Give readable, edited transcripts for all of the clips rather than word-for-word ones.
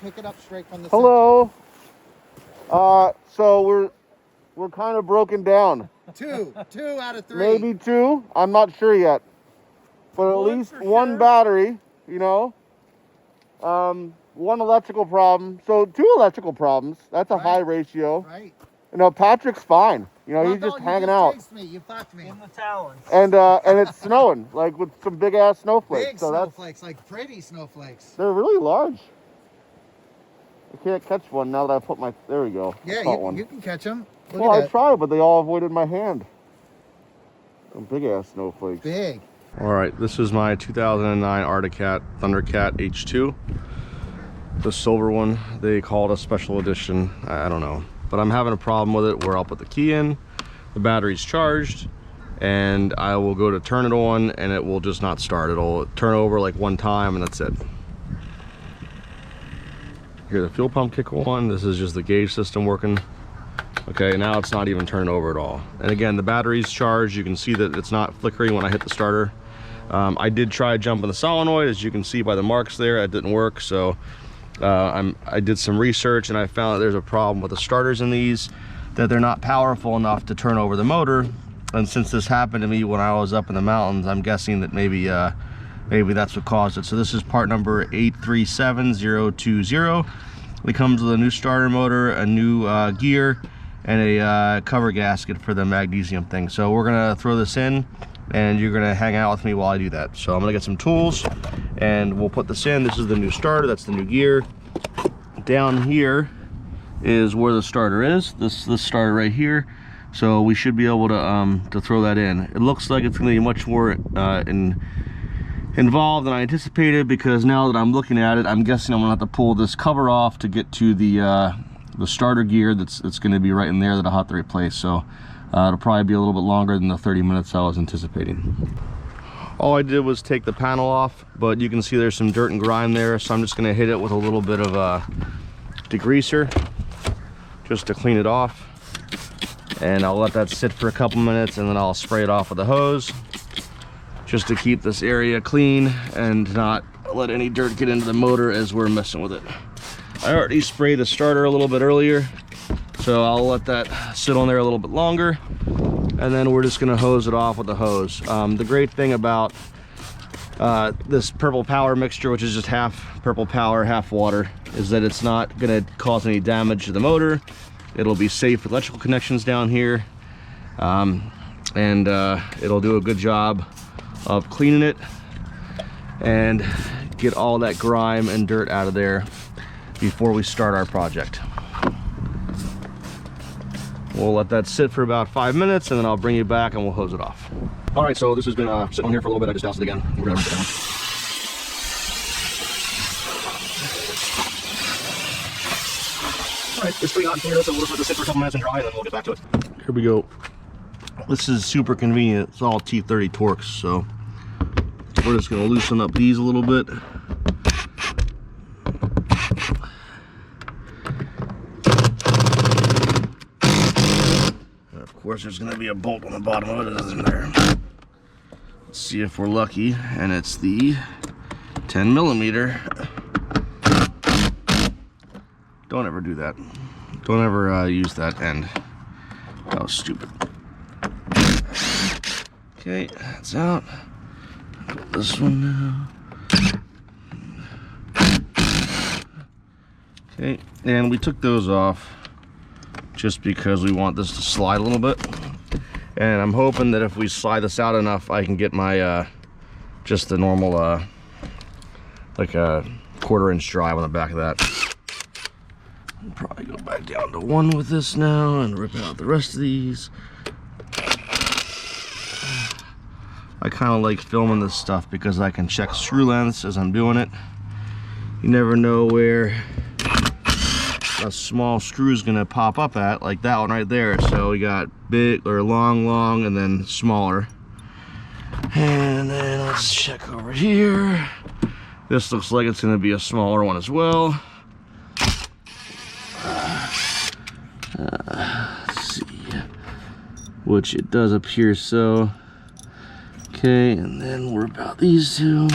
pick it up straight from the Hello. So we're kind of broken down. center. Two out of 3. Maybe 2. I'm not sure yet. But at least one battery, you know. One electrical problem. So 2 electrical problems. That's a high ratio. Right. You know, Patrick's fine. You know, he's just hanging out. Me. You fucked me. In the talons. And it's snowing, like with some big ass snowflakes. Big so snowflakes, like pretty snowflakes. They're really large. I can't catch one now that I put my. There we go. Yeah, you can catch them. Well, I tried, but they all avoided my hand. Some big ass snowflakes. Big. All right, this is my 2009 Arctic Cat Thundercat H2. The silver one. They call it a special edition. I don't know. But I'm having a problem with it where I'll put the key in, the battery's charged, and I will go to turn it on and it will just not start. It'll turn over like one time and that's it. Here, the fuel pump kick on. This is just the gauge system working. Okay, now it's not even turning over at all. And again, the battery's charged. You can see that it's not flickering when I hit the starter. I did try jumping the solenoid, as you can see by the marks there. It didn't work, so I did some research and I found that there's a problem with the starters in these, that they're not powerful enough to turn over the motor. And since this happened to me when I was up in the mountains, I'm guessing that maybe that's what caused it. So this is part number 837020. It comes with a new starter motor, a new gear, and a cover gasket for the magnesium thing. So we're gonna throw this in and you're gonna hang out with me while I do that. So I'm gonna get some tools and we'll put this in. This is the new starter, that's the new gear. Down here is where the starter is, this starter right here. So we should be able to throw that in. It looks like it's gonna be much more involved than I anticipated, because now that I'm looking at it, I'm guessing I'm gonna have to pull this cover off to get to the starter gear that's gonna be right in there that I'll have to replace. So it'll probably be a little bit longer than the 30 minutes I was anticipating. All I did was take the panel off, but you can see there's some dirt and grime there, so I'm just gonna hit it with a little bit of degreaser just to clean it off. And I'll let that sit for a couple minutes and then I'll spray it off with a hose just to keep this area clean and not let any dirt get into the motor as we're messing with it. I already sprayed the starter a little bit earlier, so I'll let that sit on there a little bit longer, and then we're just gonna hose it off with the hose. The great thing about this purple power mixture, which is just half purple power, half water, is that it's not gonna cause any damage to the motor. It'll be safe with electrical connections down here, and it'll do a good job of cleaning it and get all that grime and dirt out of there before we start our project. We'll let that sit for about 5 minutes and then I'll bring you back and we'll hose it off. All right, so this has been sitting on here for a little bit. I just doused it again. We're gonna rinse it down. All right, it's pretty hot in here, so we'll just let this sit for a couple minutes and dry, and then we'll get back to it. Here we go. This is super convenient. It's all T30 Torx, so we're just gonna loosen up these a little bit. And of course, there's gonna be a bolt on the bottom of it, isn't there? Let's see if we're lucky, and it's the 10 millimeter. Don't ever do that. Don't ever use that end. That was stupid. Okay, that's out. This one now. Okay, and we took those off just because we want this to slide a little bit. And I'm hoping that if we slide this out enough, I can get my just the normal like a 1/4 inch drive on the back of that. I'll probably go back down to 1 with this now and rip out the rest of these. I kind of like filming this stuff because I can check screw lengths as I'm doing it. You never know where a small screw is gonna pop up at, like that one right there. So we got big or long, and then smaller. And then let's check over here. This looks like it's gonna be a smaller one as well. Let's see, which it does appear so. Okay, and then we're about these two.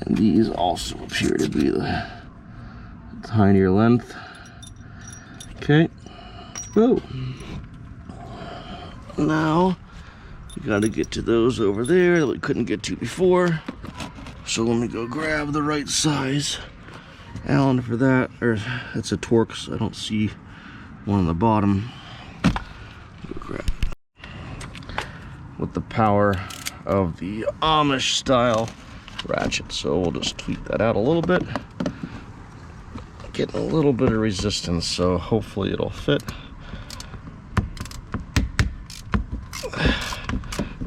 And these also appear to be the tinier length. Okay. Whoa. Now we got to get to those over there that we couldn't get to before. So let me go grab the right size Allen for that. Or it's a Torx. I don't see one on the bottom. Go grab it. With the power of the Amish style ratchet. So we'll just tweak that out a little bit. Getting a little bit of resistance, so hopefully it'll fit.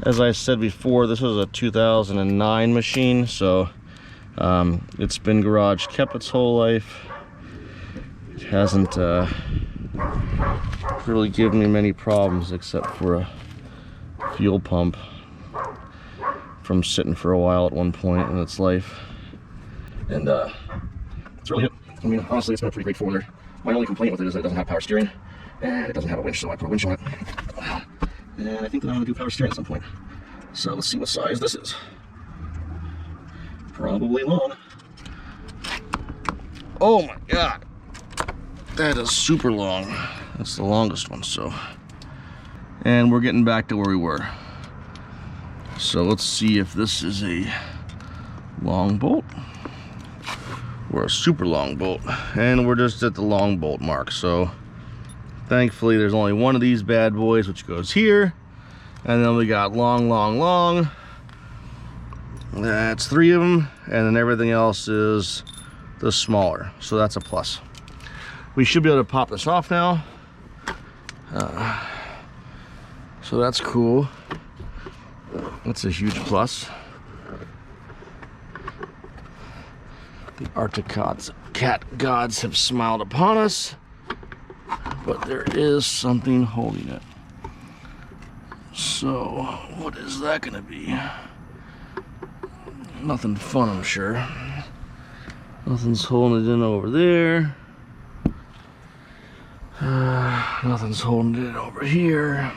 As I said before, this was a 2009 machine, so it's been garage kept its whole life. It hasn't really given me many problems except for a fuel pump from sitting for a while at one point in its life. And it's really it. I mean, honestly, it's been a pretty great four-wheeler. My only complaint with it is that it doesn't have power steering, and it doesn't have a winch, so I put a winch on it. And I think that I'm going to do power steering at some point. So let's see what size this is. Probably long. Oh my god! That is super long. That's the longest one, so. And we're getting back to where we were. So let's see if this is a long bolt. Or a super long bolt, and we're just at the long bolt mark. So thankfully there's only one of these bad boys, which goes here, and then we got long. That's 3 of them, and then everything else is the smaller, so that's a plus. We should be able to pop this off now, so that's cool. That's a huge plus. The Arctic Cat gods have smiled upon us, but there is something holding it. So, what is that going to be? Nothing fun, I'm sure. Nothing's holding it in over there. Nothing's holding it over here.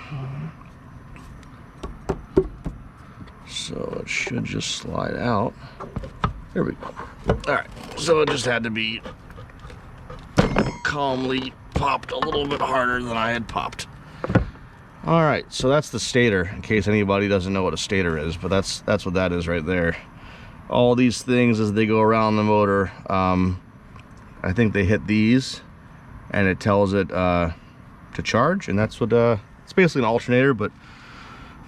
So it should just slide out. There we go. Alright, so it just had to be calmly popped a little bit harder than I had popped. Alright, so that's the stator, in case anybody doesn't know what a stator is, but that's what that is right there. All these things as they go around the motor, I think they hit these, and it tells it to charge, and that's what, it's basically an alternator, but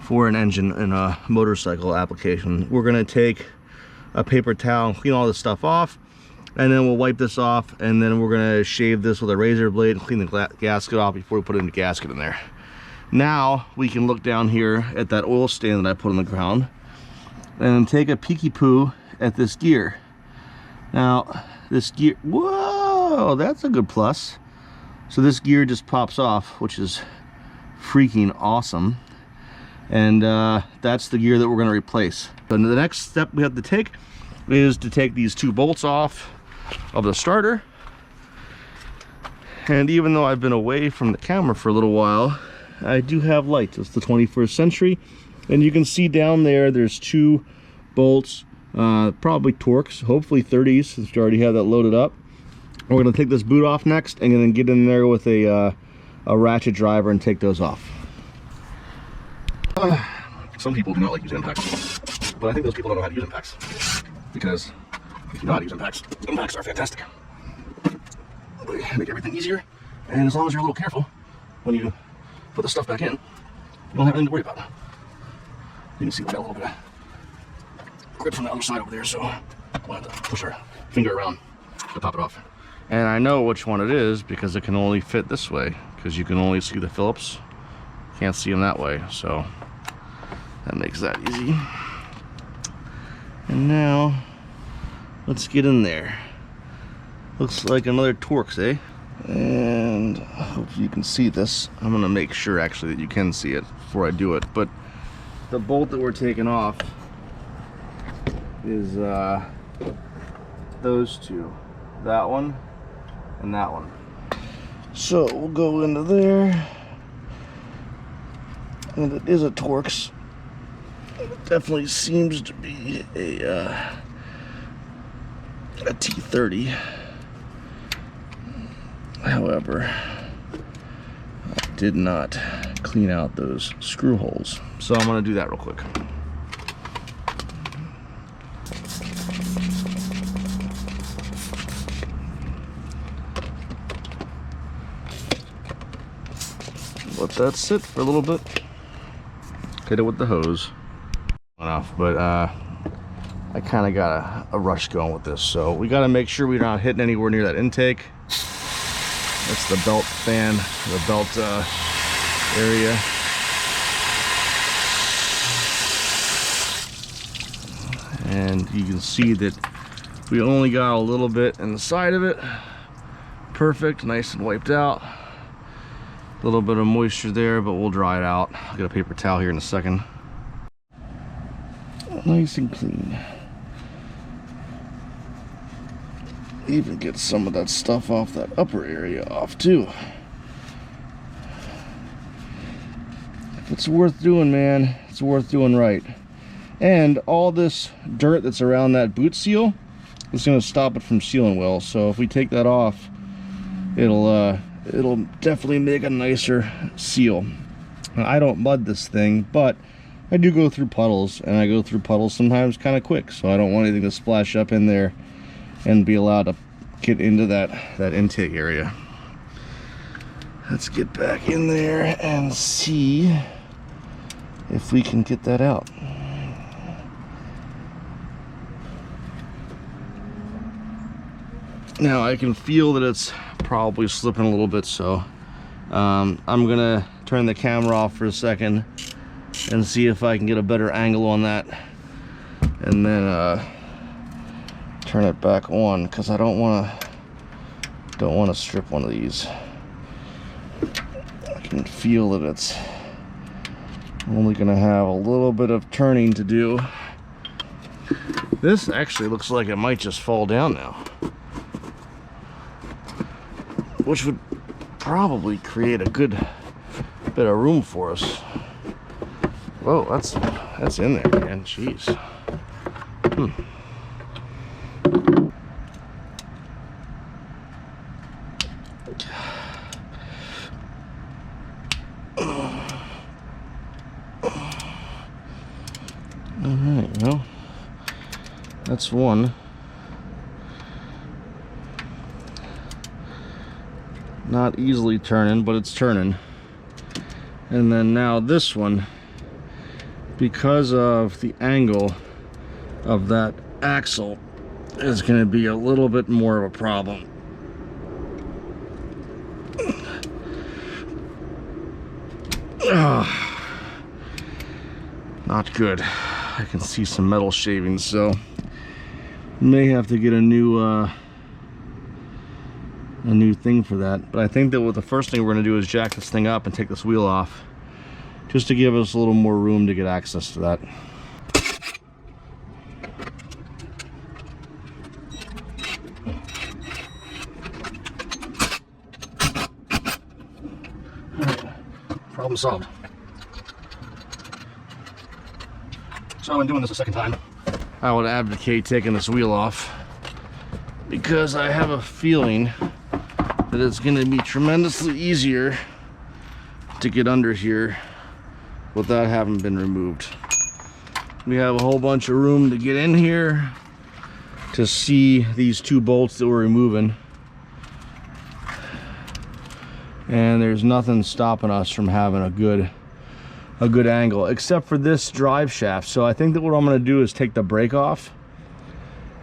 for an engine and a motorcycle application. We're going to take a paper towel and clean all this stuff off, and then we'll wipe this off, and then we're going to shave this with a razor blade and clean the gasket off before we put in the gasket in there. Now we can look down here at that oil stand that I put on the ground and take a peeky poo at this gear. Now this gear, whoa, that's a good plus. So this gear just pops off, which is freaking awesome. And that's the gear that we're going to replace. So the next step we have to take is to take these 2 bolts off of the starter. And even though I've been away from the camera for a little while, I do have lights. It's the 21st century, and you can see down there there's 2 bolts, probably Torx, hopefully 30s, since we already have that loaded up. We're going to take this boot off next, and then get in there with a ratchet driver and take those off. Some people do not like using impacts, but I think those people don't know how to use impacts, because if you know how to use impacts, impacts are fantastic. They make everything easier, and as long as you're a little careful when you put the stuff back in, you don't have anything to worry about. You can see we got a little bit of grip from the other side over there, so we'll have to push our finger around to pop it off. And I know which one it is because it can only fit this way, because you can only see the Phillips. Can't see them that way, so that makes that easy. And now let's get in there. Looks like another Torx, eh? And hopefully you can see this. I'm gonna make sure actually that you can see it before I do it. But the bolt that we're taking off is those 2, that one and that one. So we'll go into there, and it is a Torx. It definitely seems to be a a T30. However, I did not clean out those screw holes. So I'm gonna do that real quick. Let that sit for a little bit. Hit it with the hose. Went off, but I kind of got a rush going with this, so we got to make sure we're not hitting anywhere near that intake. That's the belt fan, the belt area. And you can see that we only got a little bit in the side of it. Perfect, nice and wiped out. A little bit of moisture there, but we'll dry it out. I'll get a paper towel here in a second. Nice and clean. Even get some of that stuff off that upper area off too. If it's worth doing, man, it's worth doing right. And all this dirt that's around that boot seal is going to stop it from sealing well. So if we take that off, it'll definitely make a nicer seal. Now, I don't mud this thing, but I do go through puddles, and I go through puddles sometimes kind of quick, so I don't want anything to splash up in there and be allowed to get into that intake area. Let's get back in there and see if we can get that out. Now I can feel that it's probably slipping a little bit, so I'm gonna turn the camera off for a second and see if I can get a better angle on that, and then turn it back on, because I don't want to strip one of these. I can feel that it's only gonna have a little bit of turning to do. This actually looks like it might just fall down now, which would probably create a good bit of room for us. Whoa, that's in there, man. Jeez. All right, well, that's one. Not easily turning, but it's turning. And then now this one, because of the angle of that axle, is going to be a little bit more of a problem. Not good. I can see some metal shavings, so may have to get a new thing for that. But I think that what the first thing we're going to do is jack this thing up and take this wheel off, just to give us a little more room to get access to that. Problem solved. So I'm doing this a second time. I would advocate taking this wheel off, because I have a feeling that it's going to be tremendously easier to get under here without having been removed. We have a whole bunch of room to get in here to see these two bolts that we're removing, and there's nothing stopping us from having a good angle, except for this drive shaft. So I think that what I'm going to do is take the brake off,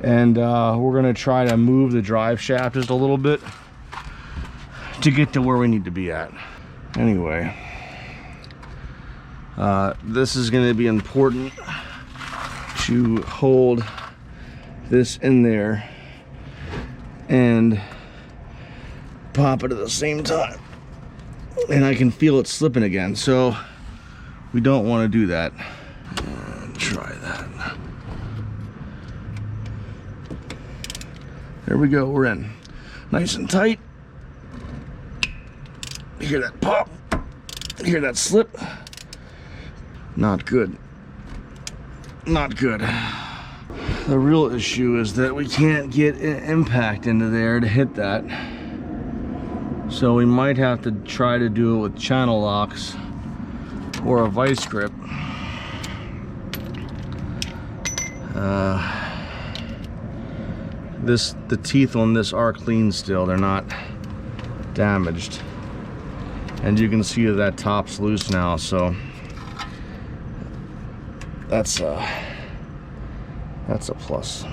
and we're going to try to move the drive shaft just a little bit to get to where we need to be at. Anyway, this is going to be important to hold this in there and pop it at the same time, and I can feel it slipping again, so we don't want to do that. Try that. There we go, we're in. Nice and tight. You hear that pop? You hear that slip? Not good. Not good. The real issue is that we can't get an impact into there to hit that. So we might have to try to do it with channel locks or a vice grip. The teeth on this are clean still, they're not damaged. And you can see that top's loose now, so that's a plus.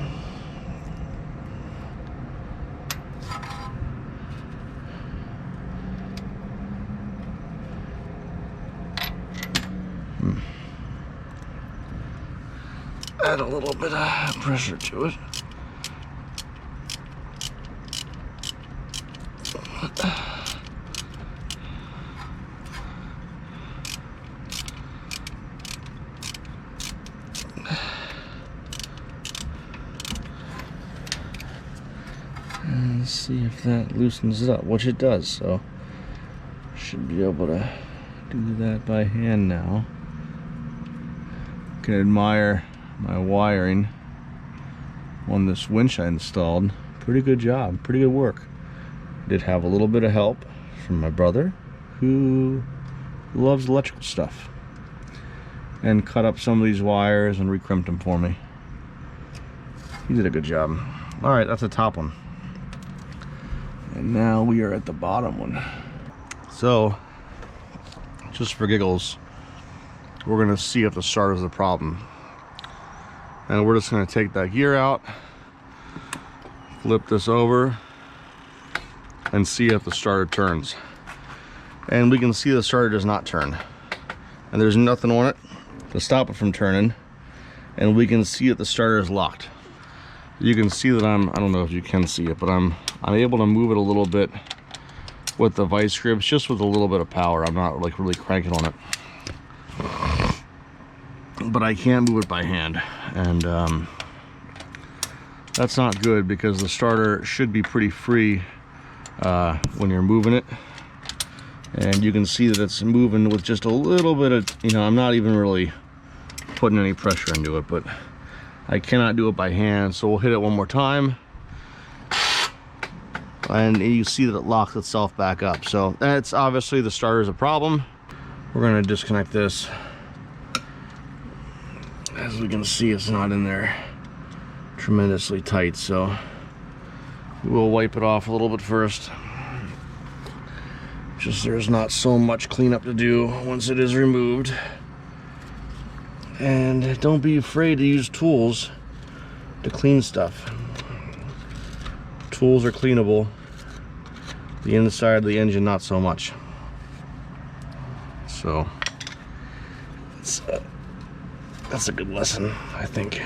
Add a little bit of pressure to it. And let's see if that loosens it up, which it does, so should be able to do that by hand now. You can admire my wiring on this winch I installed. Pretty good job, pretty good work. Did have a little bit of help from my brother, who loves electrical stuff, and cut up some of these wires and recrimped them for me. He did a good job. All right, that's the top one. And now we are at the bottom one. So, just for giggles, we're gonna see if the starter is the problem. And we're just gonna take that gear out, flip this over, and see if the starter turns. And we can see the starter does not turn. And there's nothing on it to stop it from turning. And we can see that the starter is locked. You can see that I don't know if you can see it, but I'm able to move it a little bit with the vice grips, just with a little bit of power. I'm not like really cranking on it. But I can move it by hand. And that's not good, because the starter should be pretty free when you're moving it. And you can see that it's moving with just a little bit of, I'm not even really putting any pressure into it, but I cannot do it by hand. So we'll hit it one more time, and you see that it locks itself back up. So that's obviously the starter's a problem. We're gonna disconnect this. As we can see, it's not in there tremendously tight, so we'll wipe it off a little bit first. Just there's not so much cleanup to do once it is removed. And don't be afraid to use tools to clean stuff. Tools are cleanable. The inside of the engine, not so much. So that's a good lesson, I think.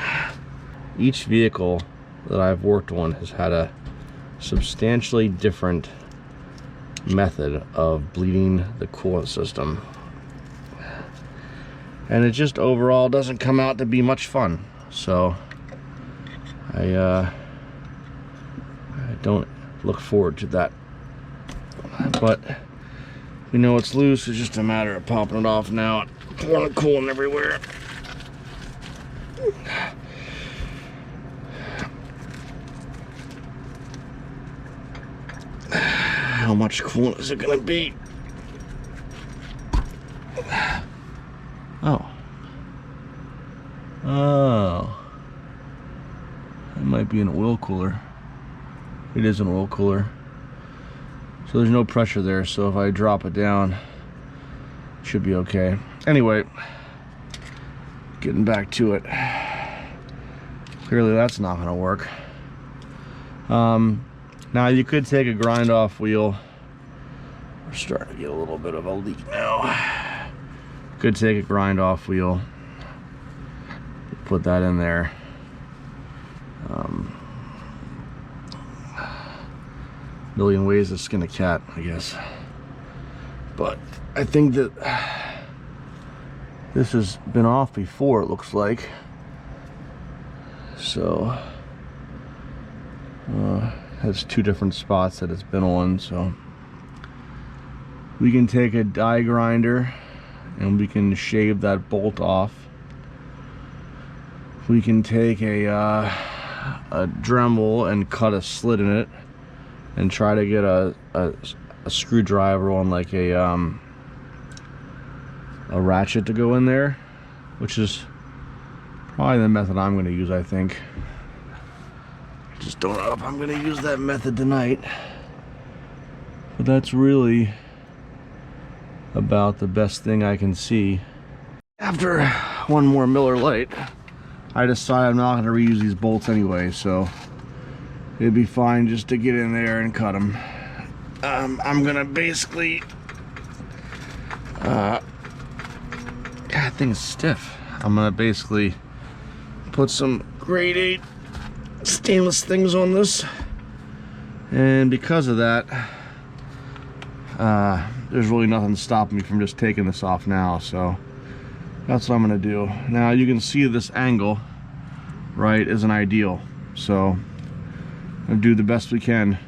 Each vehicle that I've worked on has had a substantially different method of bleeding the coolant system, and it just overall doesn't come out to be much fun. So I don't look forward to that, but we know it's loose. It's just a matter of popping it off now, pouring the coolant everywhere. How much coolant is it gonna be? Oh, it might be an oil cooler. It is an oil cooler. So there's no pressure there, so if I drop it down, it should be okay. Anyway, getting back to it. Clearly that's not gonna work. Now you could take a grind off wheel. We're starting to get a little bit of a leak now. Could take a grind off wheel, put that in there. Million ways to skin a cat, I guess. But I think that this has been off before, it looks like. So has two different spots that it's been on. So we can take a die grinder and we can shave that bolt off. We can take a a Dremel and cut a slit in it and try to get a screwdriver on like a ratchet to go in there, which is probably the method I'm going to use, I think. Just don't know if I'm going to use that method tonight. But that's really about the best thing I can see. After one more Miller Lite, I decided I'm not going to reuse these bolts anyway, so it'd be fine just to get in there and cut them. I'm going to basically... God, that thing's stiff. I'm going to basically put some grade 8 stainless things on this, and because of that, there's really nothing stopping me from just taking this off now, so that's what I'm gonna do. Now you can see this angle, right, isn't ideal, so I'm gonna do the best we can.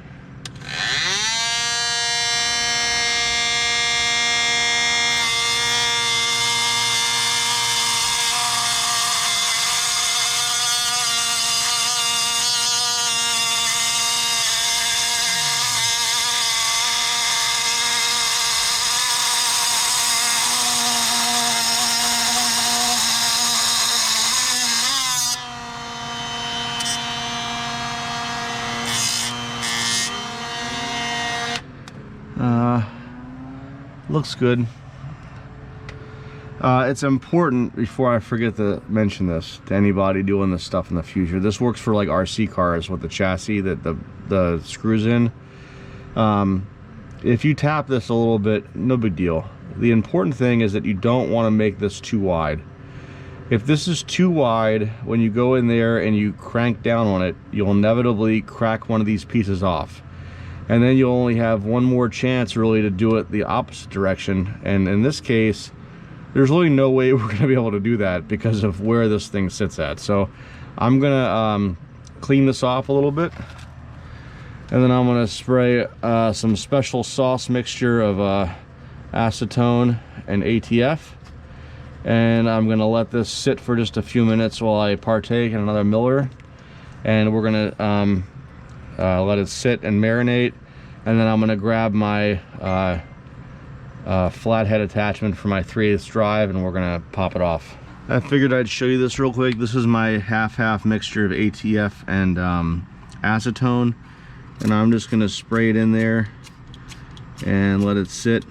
Looks good. It's important, before I forget to mention this to anybody doing this stuff in the future. This works for like RC cars with the chassis that the screws in. If you tap this a little bit, no big deal. The important thing is that you don't want to make this too wide. If this is too wide, when you go in there and you crank down on it, you'll inevitably crack one of these pieces off. And then you'll only have one more chance really to do it the opposite direction. And in this case, there's really no way we're gonna be able to do that because of where this thing sits at. So I'm gonna clean this off a little bit. And then I'm gonna spray some special sauce mixture of acetone and ATF. And I'm gonna let this sit for just a few minutes while I partake in another Miller. And we're gonna let it sit and marinate, and then I'm going to grab my flathead attachment for my 3/8 drive, and we're going to pop it off. I figured I'd show you this real quick. This is my half-half mixture of ATF and acetone, and I'm just going to spray it in there and let it sit,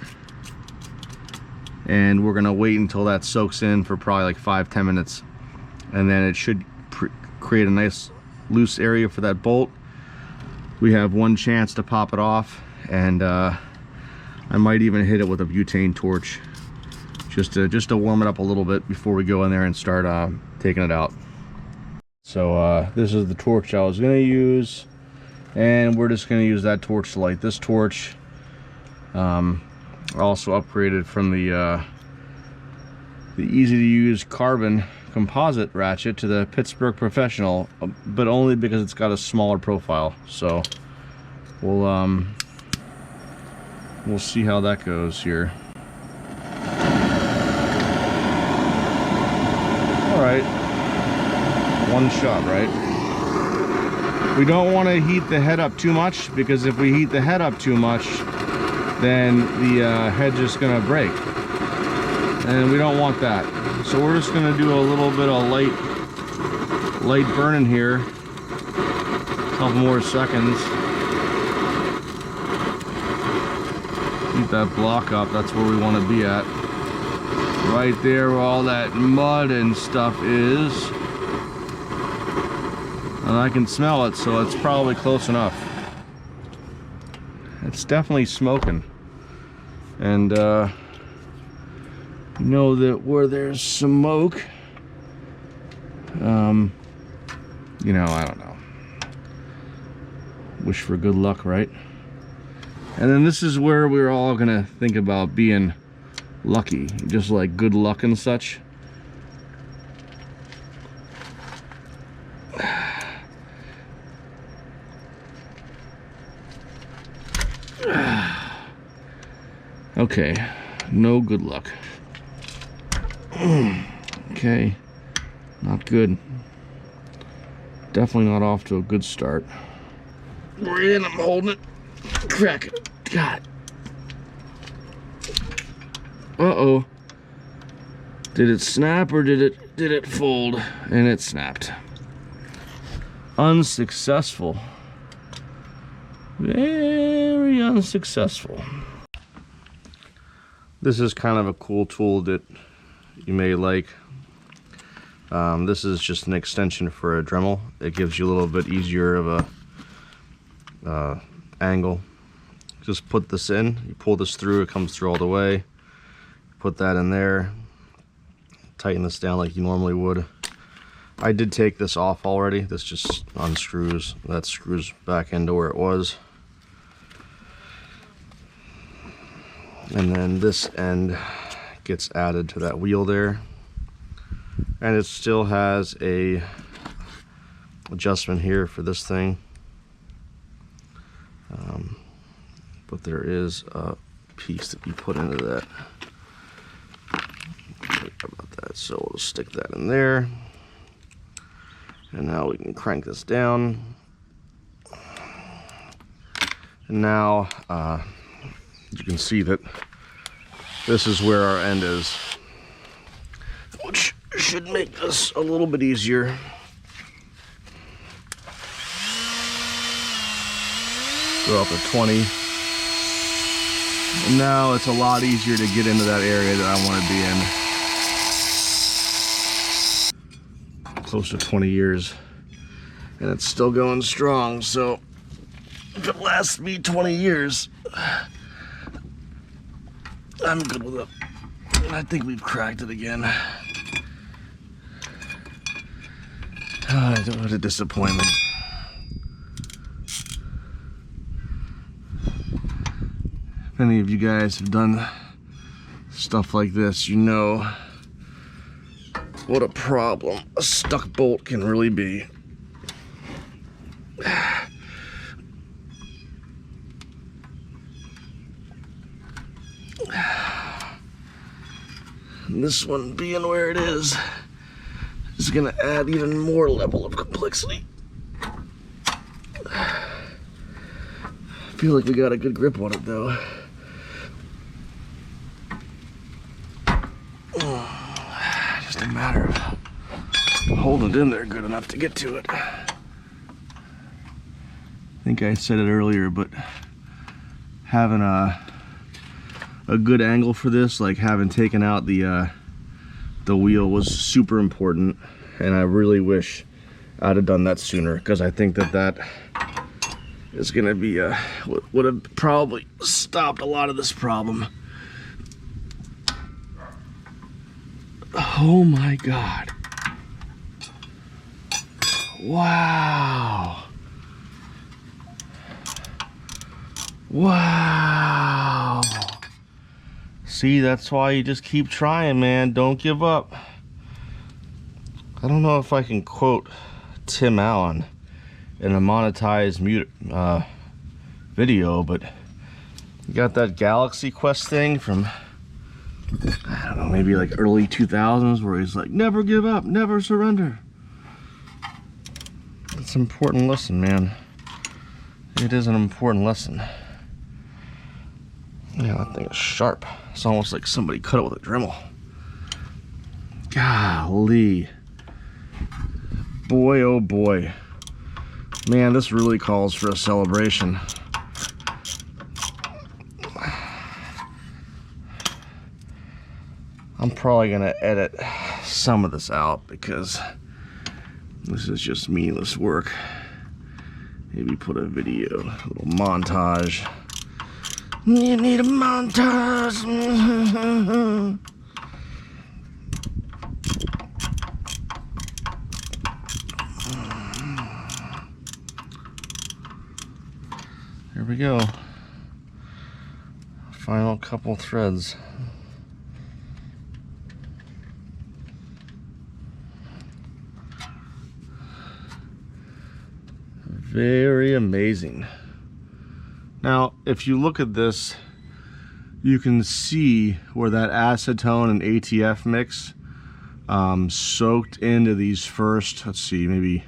and we're going to wait until that soaks in for probably like 5-10 minutes, and then it should create a nice loose area for that bolt. We have one chance to pop it off, and I might even hit it with a butane torch just to warm it up a little bit before we go in there and start taking it out. So this is the torch I was going to use, and we're just going to use that torch to light this torch. Also upgraded from the easy to use carbon composite ratchet to the Pittsburgh Professional, but only because it's got a smaller profile. So we'll see how that goes here. All right, one shot, right? We don't want to heat the head up too much, because if we heat the head up too much, then the head's just gonna break, and we don't want that. So we're just going to do a little bit of light burning here, a couple more seconds. Keep that block up, that's where we want to be at. Right there where all that mud and stuff is. And I can smell it, so it's probably close enough. It's definitely smoking. And know that where there's smoke, you know, I don't know, wish for good luck, right? And then this is where we're all gonna think about being lucky, just like good luck and such. Okay, no good luck. Okay, not good. Definitely not off to a good start. We're in, I'm holding it. Crack it. God. Uh-oh. Did it snap or did it fold? And it snapped. Unsuccessful. Very unsuccessful. This is kind of a cool tool that you may like. This is just an extension for a Dremel. It gives you a little bit easier of a angle. Just put this in, you pull this through, it comes through all the way. Put that in there, tighten this down like you normally would. I did take this off already. This just unscrews. That screws back into where it was. And then this end gets added to that wheel there. And it still has a adjustment here for this thing. But there is a piece that you put into that. About that. So we'll stick that in there. And now we can crank this down. And now you can see that this is where our end is, which should make this a little bit easier. Go up to 20. And now it's a lot easier to get into that area that I want to be in. Close to 20 years. And it's still going strong, so if it lasts me 20 years, I'm good with it. I think we've cracked it again. What a disappointment. If any of you guys have done stuff like this, you know what a problem a stuck bolt can really be. And this one being where it is gonna add even more level of complexity. I feel like we got a good grip on it though. Just a matter of holding it in there good enough to get to it. I think I said it earlier, but having a good angle for this, like having taken out the wheel, was super important, and I really wish I'd have done that sooner, because I think that is gonna be would have probably stopped a lot of this problem. Oh my God. Wow. Wow. See, that's why you just keep trying, man. Don't give up. I don't know if I can quote Tim Allen in a monetized video, but you got that Galaxy Quest thing from, I don't know, maybe like early 2000s, where he's like, never give up, never surrender. It's an important lesson, man. It is an important lesson. Yeah, that thing is sharp. It's almost like somebody cut it with a Dremel. Golly. Boy, oh boy. Man, this really calls for a celebration. I'm probably gonna edit some of this out because this is just meaningless work. Maybe put a video, a little montage. You need a montage. Here we go. Final couple threads. Very amazing. Now, if you look at this, you can see where that acetone and ATF mix soaked into these first, let's see, maybe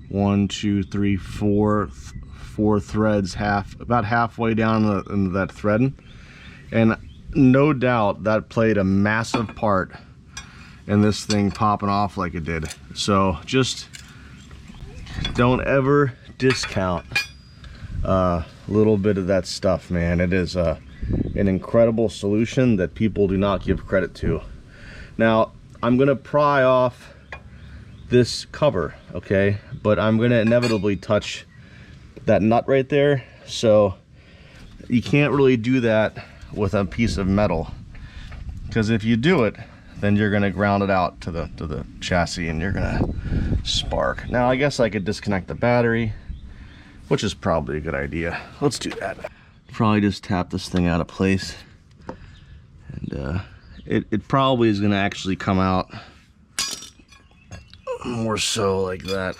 1, 2, 3, 4 threads, about halfway down into that thread, and no doubt that played a massive part in this thing popping off like it did. So just don't ever discount a little bit of that stuff, man. It is an incredible solution that people do not give credit to. Now I'm gonna pry off this cover, okay, but I'm gonna inevitably touch that nut right there, so you can't really do that with a piece of metal, because if you do it, then you're gonna ground it out to the chassis and you're gonna spark. Now I guess I could disconnect the battery, which is probably a good idea. Let's do that. Probably just tap this thing out of place, and it probably is gonna actually come out more so like that,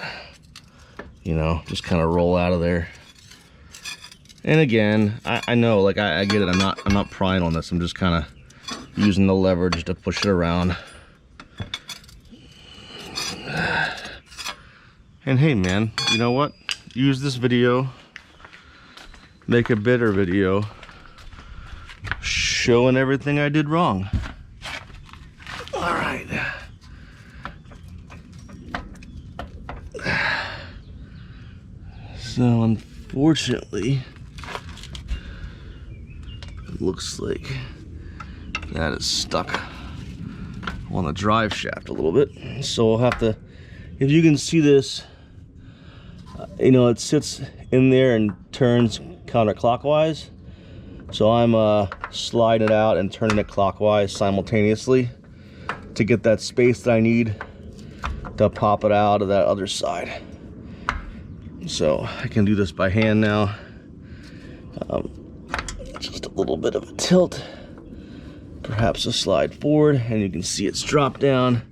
you know, just kind of roll out of there. And again, I know, like, I get it, I'm not prying on this, I'm just kind of using the leverage to push it around. And hey man, you know what, use this video, make a better video showing everything I did wrong. All right. So unfortunately, it looks like that is stuck on the drive shaft a little bit. So we'll have to, if you can see this, you know, it sits in there and turns counterclockwise. So I'm sliding it out and turning it clockwise simultaneously to get that space that I need to pop it out of that other side. So I can do this by hand now. Just a little bit of a tilt, perhaps a slide forward, and you can see it's dropped down.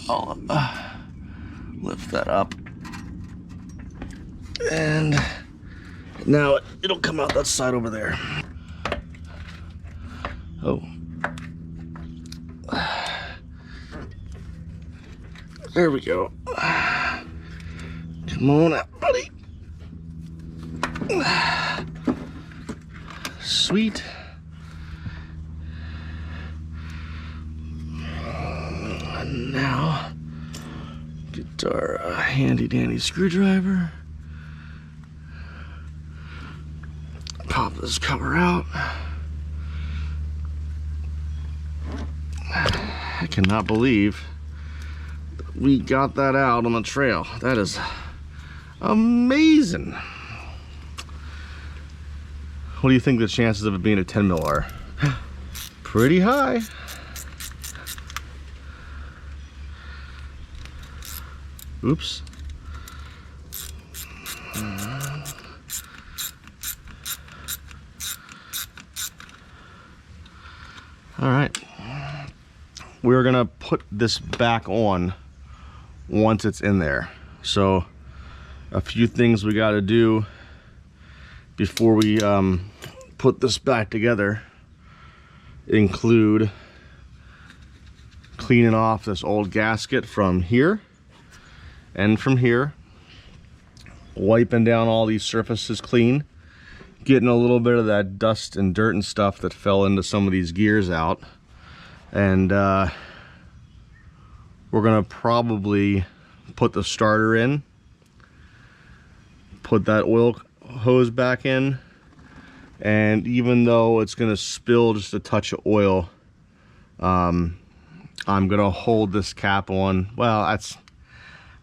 I'll lift that up, and now it'll come out that side over there. Oh, there we go. Come on out, buddy. Sweet. And now, get our handy dandy screwdriver. Pop this cover out. I cannot believe we got that out on the trail. That is amazing. What do you think the chances of it being a 10 mil are? Pretty high. Oops. All right. We're gonna put this back on once it's in there. So a few things we got to do before we put this back together include cleaning off this old gasket from here and from here, wiping down all these surfaces clean, getting a little bit of that dust and dirt and stuff that fell into some of these gears out, and we're gonna probably put the starter in, put that oil hose back in, and even though it's gonna spill just a touch of oil, I'm gonna hold this cap on. Well,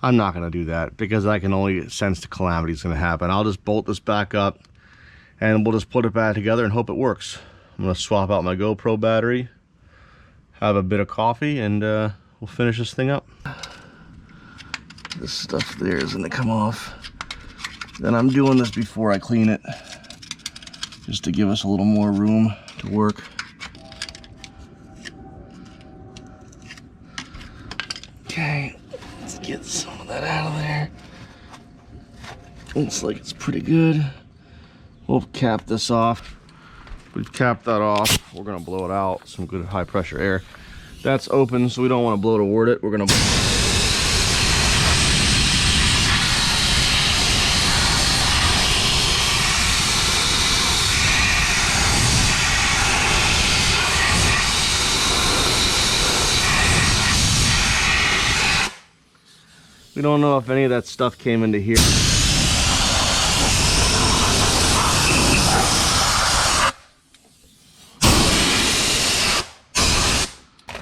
I'm not gonna do that because I can only sense the calamity is gonna happen. I'll just bolt this back up and we'll just put it back together and hope it works. I'm gonna swap out my GoPro battery, have a bit of coffee, and we'll finish this thing up. This stuff there is gonna come off. Then I'm doing this before I clean it, just to give us a little more room to work. Okay, let's get some of that out of there. Looks like it's pretty good. We'll cap this off. We've capped that off. We're gonna blow it out, some good high pressure air. That's open, so we don't want to blow toward it. We're gonna We don't know if any of that stuff came into here.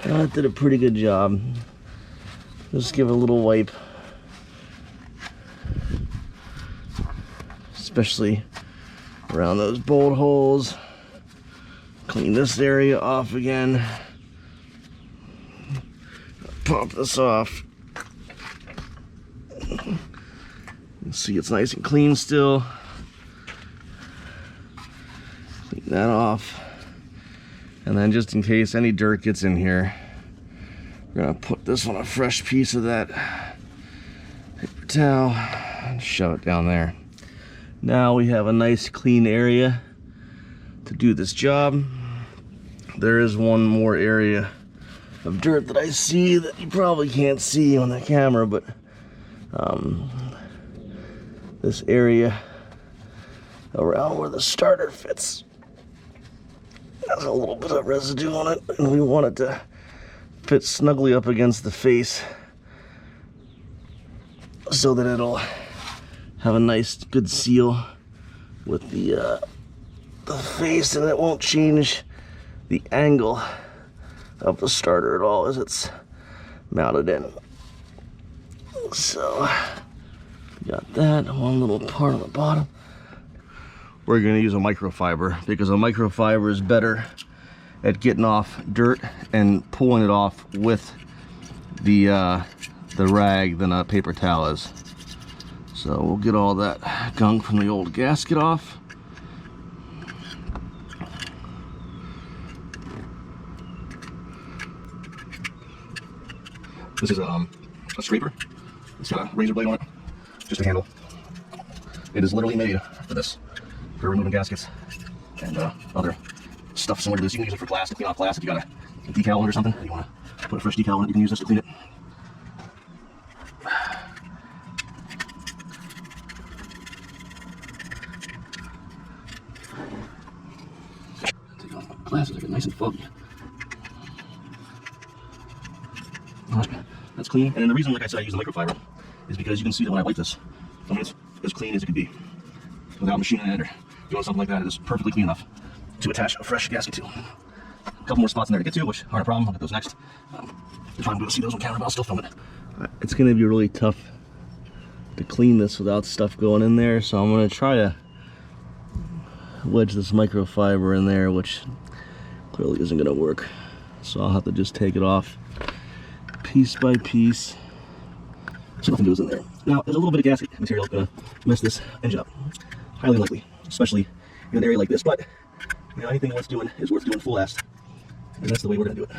That did a pretty good job. Just give it a little wipe. Especially around those bolt holes. Clean this area off again. Pop this off. You see it's nice and clean still. Clean that off. And then just in case any dirt gets in here, we're gonna put this on a fresh piece of that paper towel and shove it down there. Now we have a nice clean area to do this job. There is one more area of dirt that I see that you probably can't see on the camera, but this area around where the starter fits has a little bit of residue on it, and we want it to fit snugly up against the face so that it'll have a nice good seal with the face, and it won't change the angle of the starter at all as it's mounted in. So got that one little part on the bottom. We're going to use a microfiber because a microfiber is better at getting off dirt and pulling it off with the rag than a paper towel is. So we'll get all that gunk from the old gasket off. This is a scraper. It's got a razor blade on it, just a handle. It is literally made for this, for removing gaskets and other stuff similar to this. You can use it for glass, to clean off glass. If you got a decal on it or something, and you want to put a fresh decal on it, you can use this to clean it. Take off my glasses, they get nice and foggy. That's clean, and then the reason, like I said, I use the microfiber is because you can see that when I wipe this, I mean, it's as clean as it could be without machining it or doing something like that. It is perfectly clean enough to attach a fresh gasket to. A couple more spots in there to get to, which aren't a problem. I'll get those next. If I'm able to see those on camera, but I'll still film it. It's going to be really tough to clean this without stuff going in there, so I'm going to try to wedge this microfiber in there, which clearly isn't going to work. So I'll have to just take it off piece by piece, so nothing goes in there. Now, there's a little bit of gasket material that's going to mess this engine up. Highly likely, especially in an area like this, but you know, anything worth doing is worth doing full ass, and that's the way we're going to do it.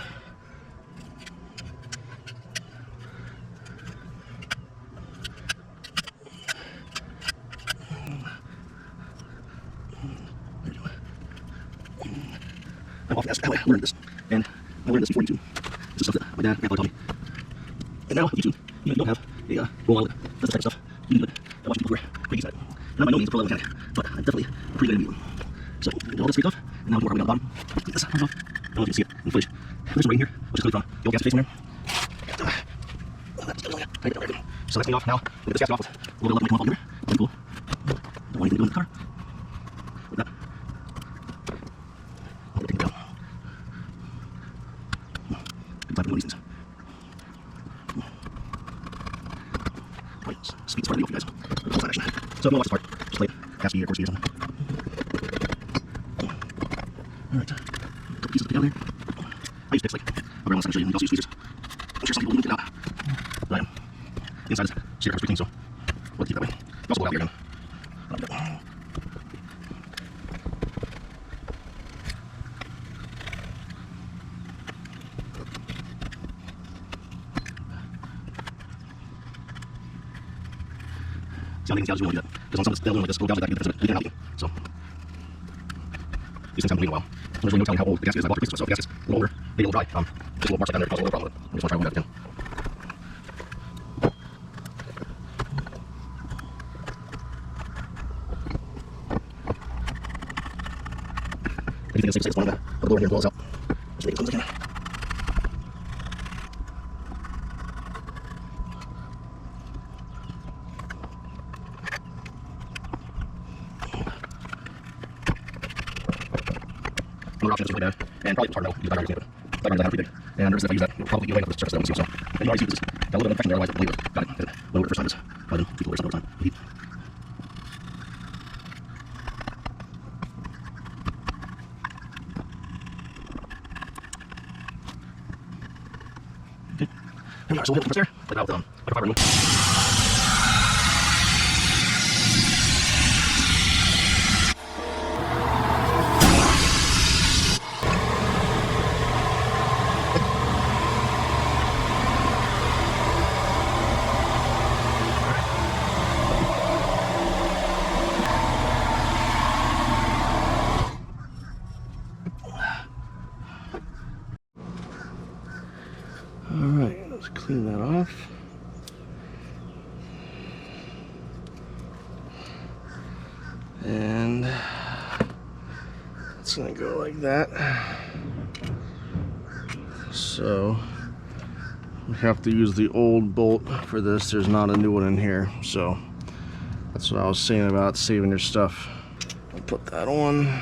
I'm off gas. That way I learned this, and I learned this before YouTube. This is stuff that my dad and grandpa taught me. And now, YouTube, even if you don't have a role model, that's the type of stuff you can do it. I watch people who are pretty decent at it. And I'm by no means a pro level mechanic, but I'm definitely a pretty good at it. So, get all this take off, and now we can work our way down the bottom. Clean this off. I don't know if you can see it in the footage. There's some right here, which is coming from the old gasket face in there. So that's clean off. Now, we'll get this gasket off with a little bit of left and come off here. That'd be cool. Don't want anything to go in the car. Like that. I'll take it down. Good time to do these things. Speed's part of the deal for you guys. So if you want to watch this part, just play it. Half speed or quarter speed or something. Alright. Couple pieces to get out there. I use picks like around last time I show you. You can also use tweezers. I'm sure some people wouldn't get it out. But I am. The inside is sheer pretty clean, so we'll keep it that way. You also go out here again. See how they can see how we want to do that. Because on some of this, they'll do like this, little gouge like that, you get the difference of it. So, these things haven't been a while. There's really no telling how old the gasket is. I bought the so if the gasket's a little older, maybe a little dry. Just a little marks like down there cause a little problem with it. I just want to try to remove that again. I think it's safe to say it's one of the lower here blows out. Just make it clean as I can. Another option is really bad, and probably it's hard to know because the battery was but the batteries are pretty big. And there's if I use that, it'll probably get away with the surface that I want to see. So, and you already see this. Got a little bit of infection there, otherwise it will leave it. Got it. Did it. Lower it the first time is probably then people layer something over time. Heat. Okay. Here we are, so we'll hit the there. Play that with like a fiber remover. Alright, let's clean that off. And it's gonna go like that. So we have to use the old bolt for this. There's not a new one in here. So that's what I was saying about saving your stuff. I'll put that on.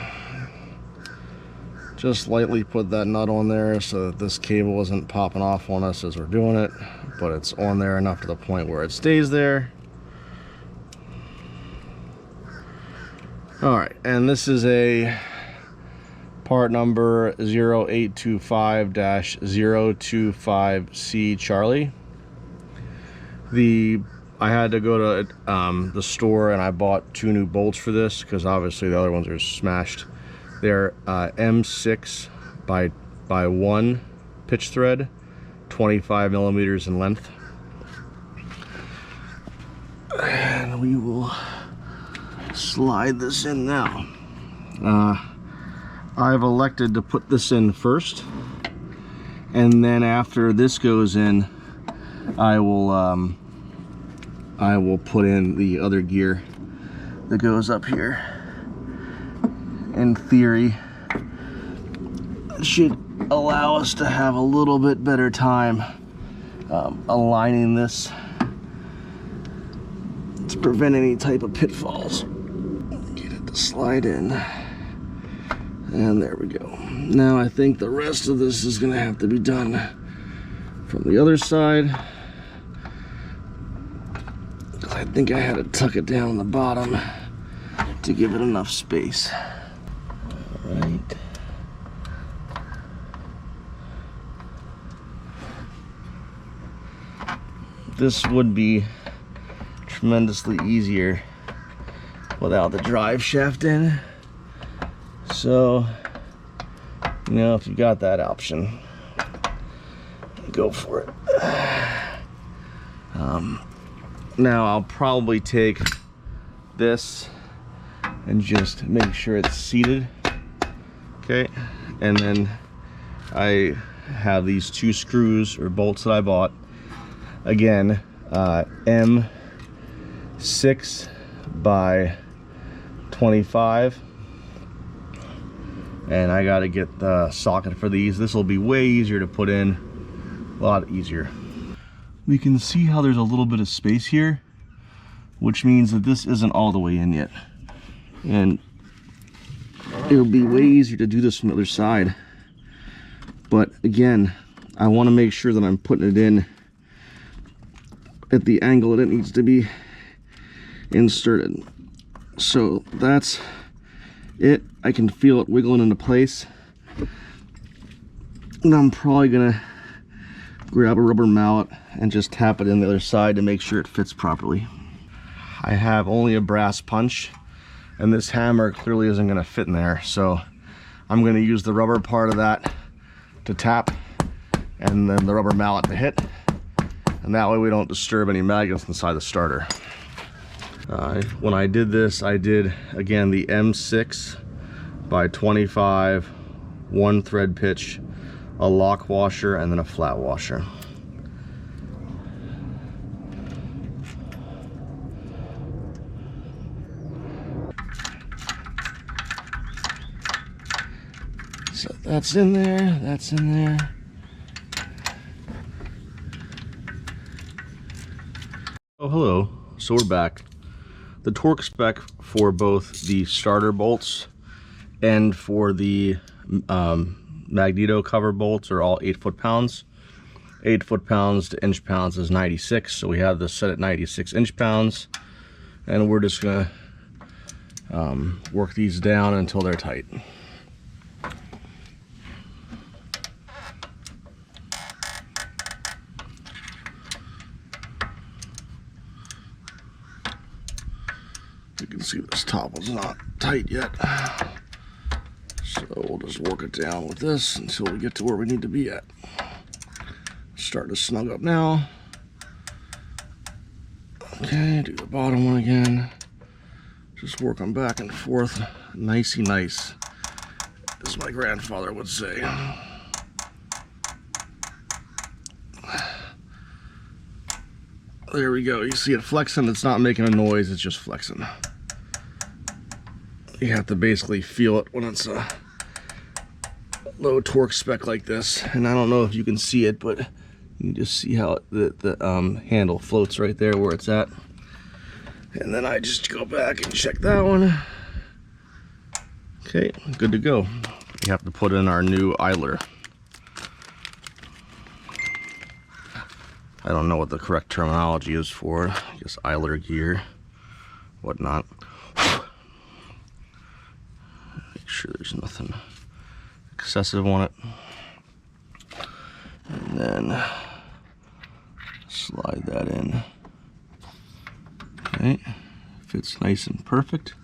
Just lightly put that nut on there so that this cable isn't popping off on us as we're doing it, but it's on there enough to the point where it stays there. All right, and this is a part number 0825-025C Charlie. I had to go to the store and I bought 2 new bolts for this because obviously the other ones are smashed. They're M6 by 1 pitch thread, 25 millimeters in length. And we will slide this in now. I've elected to put this in first, and then after this goes in, I will put in the other gear that goes up here. In theory, it should allow us to have a little bit better time aligning this to prevent any type of pitfalls. Get it to slide in, and there we go. Now I think the rest of this is gonna have to be done from the other side, because I think I had to tuck it down on the bottom to give it enough space. Right. This would be tremendously easier without the drive shaft in. So, you know, if you got that option, go for it. Now I'll probably take this and just make sure it's seated. Okay, and then I have these 2 screws or bolts that I bought. Again, M6 by 25, and I got to get the socket for these. This will be way easier to put in, a lot easier. We can see how there's a little bit of space here, which means that this isn't all the way in yet, and it'll be way easier to do this from the other side. But again, I want to make sure that I'm putting it in at the angle that it needs to be inserted. So that's it. I can feel it wiggling into place, and I'm probably gonna grab a rubber mallet and just tap it in the other side to make sure it fits properly. I have only a brass punch, and this hammer clearly isn't going to fit in there, so I'm going to use the rubber part of that to tap, and then the rubber mallet to hit, and that way we don't disturb any magnets inside the starter. When I did this, I did again the M6 by 25, 1 thread pitch, a lock washer, and then a flat washer. So that's in there, that's in there. Oh, hello. So we're back. The torque spec for both the starter bolts and for the magneto cover bolts are all 8 foot-pounds. 8 foot-pounds to inch-pounds is 96, so we have this set at 96 inch-pounds, and we're just gonna work these down until they're tight. You can see this top one's not tight yet, so we'll just work it down with this until we get to where we need to be at. Start to snug up now. Okay, do the bottom one again. Just work them back and forth, nicey nice, as my grandfather would say. There we go. You see it flexing. It's not making a noise. It's just flexing. You have to basically feel it when it's a low torque spec like this. And I don't know if you can see it, but you can just see how the handle floats right there where it's at. And then I just go back and check that one. Okay, good to go. We have to put in our new idler. I don't know what the correct terminology is for it. I guess idler gear, whatnot. Make sure there's nothing excessive on it. And then slide that in. Okay, fits nice and perfect.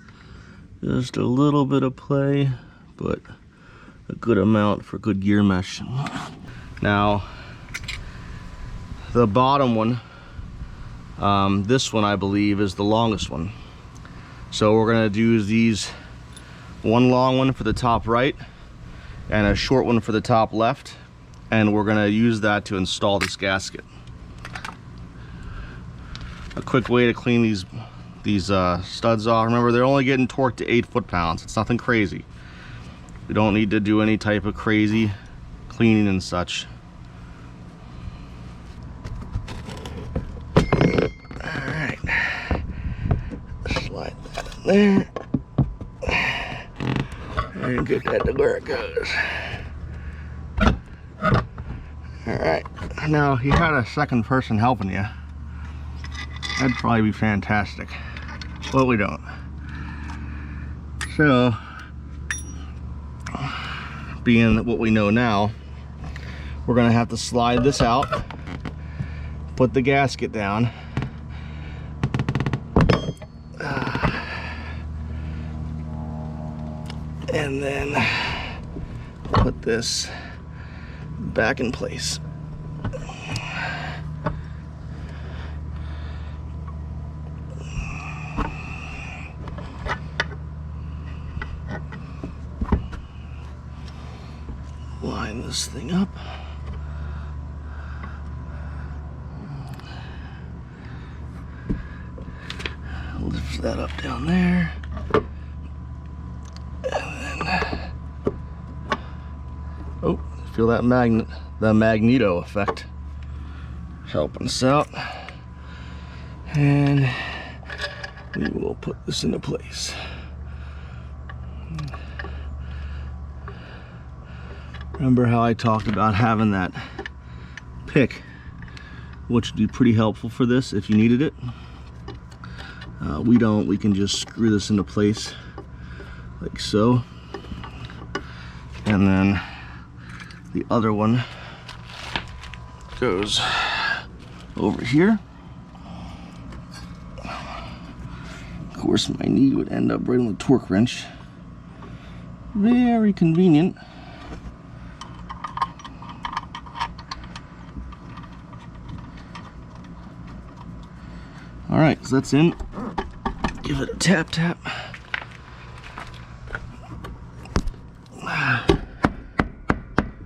Just a little bit of play, but a good amount for good gear mesh. Now, the bottom one, this one I believe is the longest one. So we're gonna do these, one long one for the top right and a short one for the top left, and we're gonna use that to install this gasket. A quick way to clean these studs off. Remember, they're only getting torqued to 8 foot-pounds. It's nothing crazy. We don't need to do any type of crazy cleaning and such. Alright. Slide that in there. And get that to where it goes. Alright. Now, if you had a second person helping you, that'd probably be fantastic, but we don't. So, being what we know now, we're gonna have to slide this out, put the gasket down, and then put this back in place. Line this thing up. Lift that up down there. And then, oh, feel that magnet, the magneto effect helping us out. And we will put this into place. Remember how I talked about having that pick, which would be pretty helpful for this if you needed it. We don't. We can just screw this into place like so. And then the other one goes over here. Of course, my knee would end up right on the torque wrench. Very convenient. All right, so that's in. Give it a tap, tap.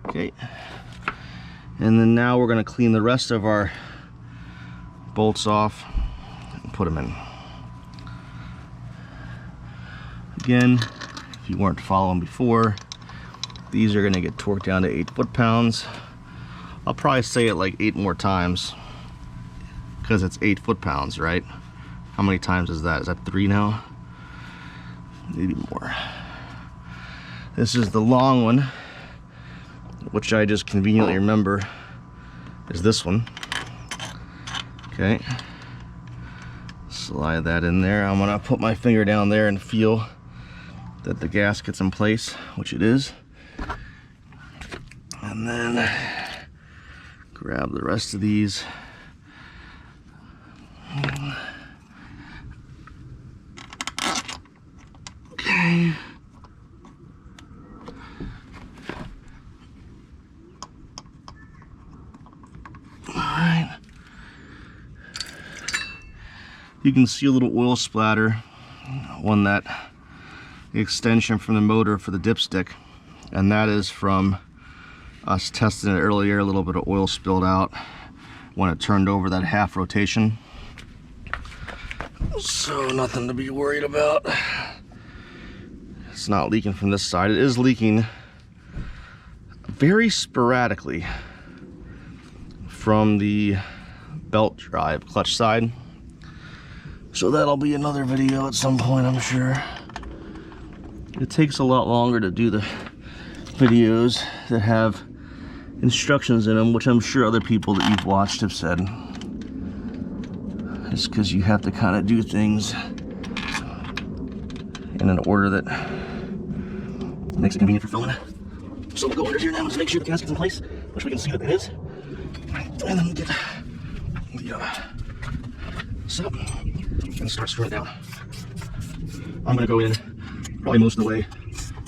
Okay. And then now we're gonna clean the rest of our bolts off and put them in. Again, if you weren't following before, these are gonna get torqued down to 8 foot-pounds. I'll probably say it like 8 more times, because it's 8 foot-pounds, right? How many times is that? Is that 3 now? Maybe more. This is the long one, which I just conveniently remember is this one. Okay. Slide that in there. I'm gonna put my finger down there and feel that the gasket's in place, which it is. And then grab the rest of these. Okay. Alright. You can see a little oil splatter on that extension from the motor for the dipstick, and that is from us testing it earlier. A little bit of oil spilled out when it turned over that half rotation, so nothing to be worried about. It's not leaking from this side. It is leaking very sporadically from the belt drive clutch side, so that'll be another video at some point, I'm sure. It takes a lot longer to do the videos that have instructions in them, which I'm sure other people that you've watched have said. It's because you have to kind of do things in an order that makes it convenient for filming. So we'll go under here now and just make sure the gasket's in place, which we can see that it is. And then we'll get the setup and start screwing it down. I'm going to go in probably most of the way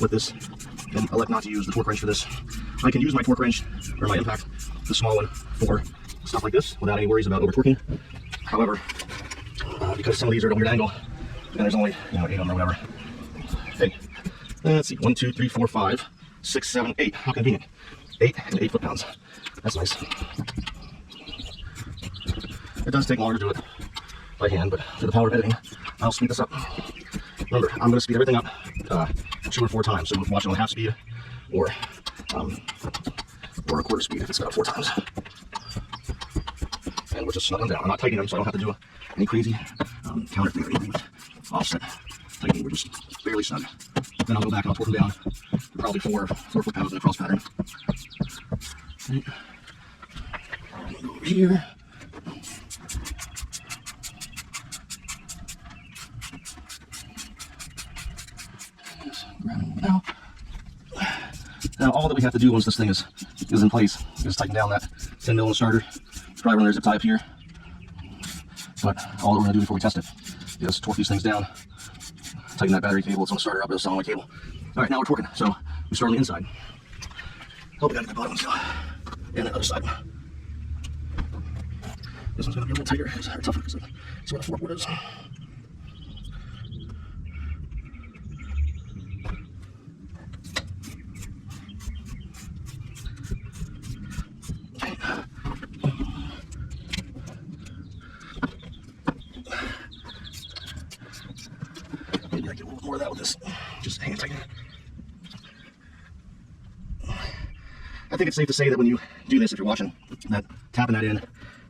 with this and elect not to use the torque wrench for this. I can use my torque wrench or my impact, the small one, for stuff like this without any worries about over torquing. However, because some of these are at a weird angle and there's only 8 of them or whatever. Okay, let's see, 1, 2, 3, 4, 5, 6, 7, 8. How convenient. 8 and 8 foot-pounds. That's nice. It does take longer to do it by hand, but for the power of editing, I'll speed this up. Remember, I'm going to speed everything up 2 or 4 times. So watch it on half speed or a quarter speed if it's got 4 times. And we're just snuggling down. I'm not tightening them, so I don't have to do any crazy counter thing or anything with offset tightening. We're just barely snug. Then I'll go back and I'll torque them down to probably 4 foot-pounds in a cross pattern. Okay. Go over here. Now all that we have to do once this thing is in place is tighten down that 10 mil in the starter, driver on their zip tie up here. But all that we're going to do before we test it is torque these things down, tighten that battery cable. It's on the starter up with a solenoid cable. All right, now we're torquing. So we start on the inside. Hope I got the bottom one still, and the other side. This one's going to be a little tighter or tougher because that's where the fork wood is. Maybe I get a little more of that with this, just hand tightening. I think it's safe to say that when you do this, if you're watching, that tapping that in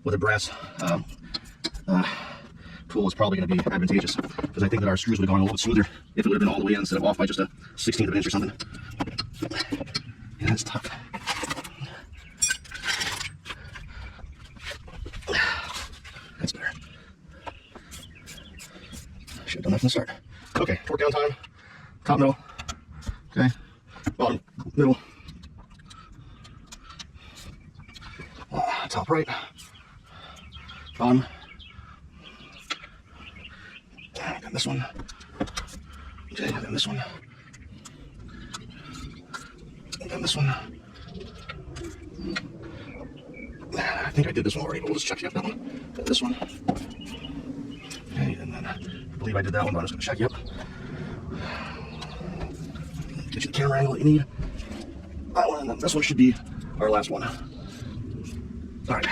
with a brass tool is probably going to be advantageous, because I think that our screws would have gone a little bit smoother if it would have been all the way in instead of off by just a 1/16 of an inch or something. Yeah, that's tough. That's better. Should have done that from the start. Okay, torque down time. Top, middle. Okay, bottom, middle. Top right. Bottom. And then this one. Okay, and then this one. And then this one. I think I did this one already, but we'll just check you up that one. Then this one. Okay, and then I believe I did that one, but I'm just going to check you up. Get you the camera angle that you need. That one, and then this one should be our last one. All right,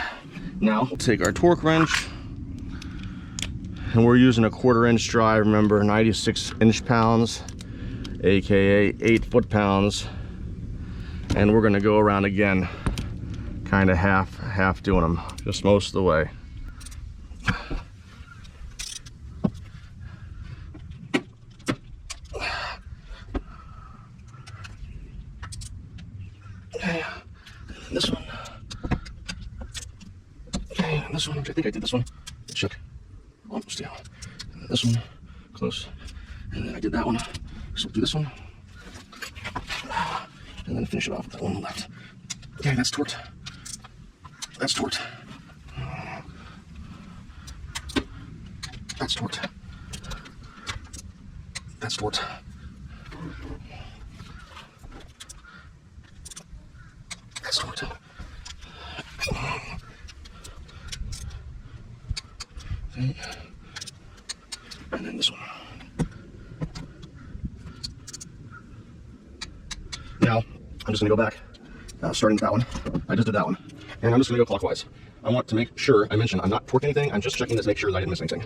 now we'll take our torque wrench, and we're using a 1/4 inch drive. Remember, 96 inch-pounds, aka 8 foot-pounds, and we're going to go around again, kind of half doing them, just most of the way. this one, which I think I did this one. Check. Almost down. And then this one, close. And then I did that one. So we'll do this one. And then finish it off with the one on the left. Okay, that's torqued. That's torqued. That's torqued. That's torqued. That's torqued. Okay. And then this one. Now, I'm just gonna go back, starting with that one. I just did that one. And I'm just gonna go clockwise. I want to make sure, I mentioned I'm not torquing anything, I'm just checking this to make sure that I didn't miss anything.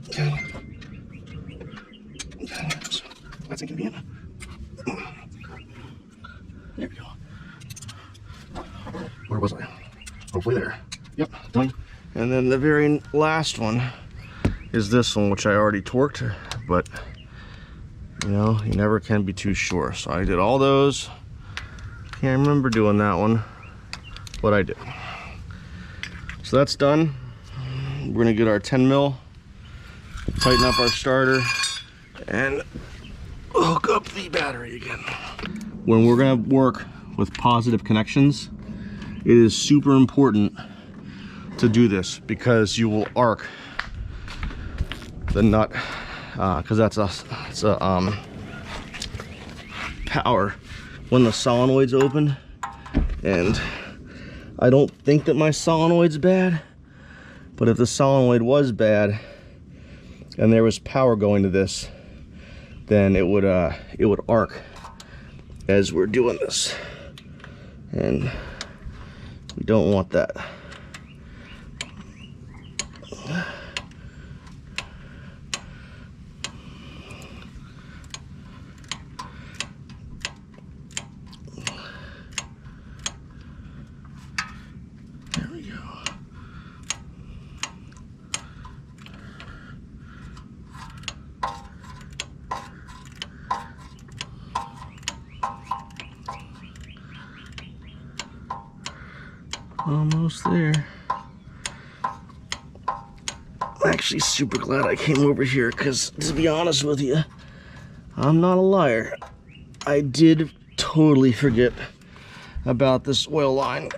Okay. Okay, that's inconvenient. There we go. Where was I? Hopefully there. Yep, done. And then the very last one is this one, which I already torqued, but you know, you never can be too sure. So I did all those. Can't remember doing that one, but I did. So that's done. We're gonna get our 10 mil, tighten up our starter, and hook up the battery again. When we're gonna work with positive connections, it is super important to do this because you will arc the nut, because it's a power when the solenoid's open. And I don't think that my solenoid's bad, but if the solenoid was bad and there was power going to this, then it would arc as we're doing this, and we don't want that. There we go. Almost there. I'm actually super glad I came over here because, to be honest with you, I'm not a liar. I did totally forget about this oil line,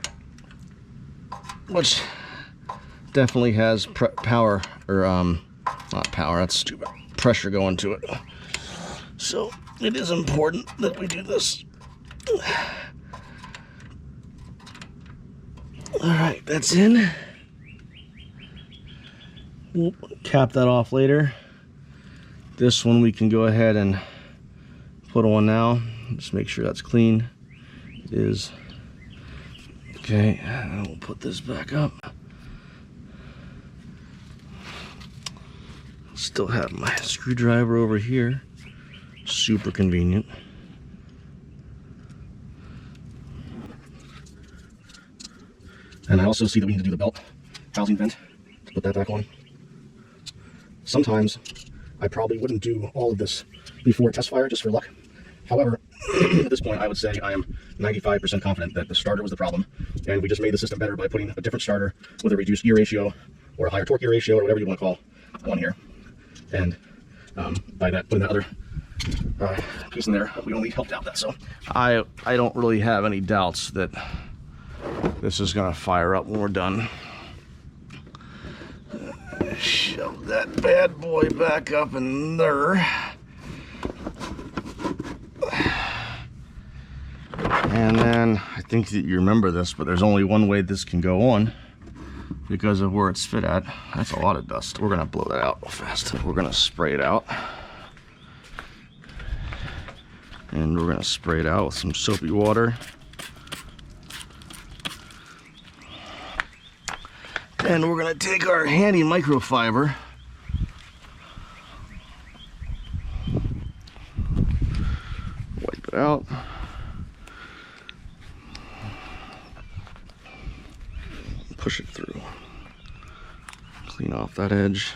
which definitely has power, or not power, that's stupid, pressure going to it. So it is important that we do this. All right, that's in. We'll cap that off later. This one we can go ahead and put on now. Just make sure that's clean. It is. Okay, and we'll put this back up. Still have my screwdriver over here. Super convenient. And I also see that we need to do the belt housing vent to put that back on. Sometimes I probably wouldn't do all of this before test fire just for luck. However, at this point I would say I am 95% confident that the starter was the problem, and we just made the system better by putting a different starter with a reduced gear ratio or a higher torque gear ratio or whatever you want to call on here. And by that, putting that other piece in there, we only helped out that. So I don't really have any doubts that this is gonna fire up when we're done. Shove that bad boy back up in there. And then I think that you remember this, but there's only one way this can go on because of where it's fit at. That's a lot of dust. We're gonna blow that out real fast. We're gonna spray it out. And we're gonna spray it out with some soapy water. And we're gonna take our handy microfiber, wipe it out, push it through, clean off that edge.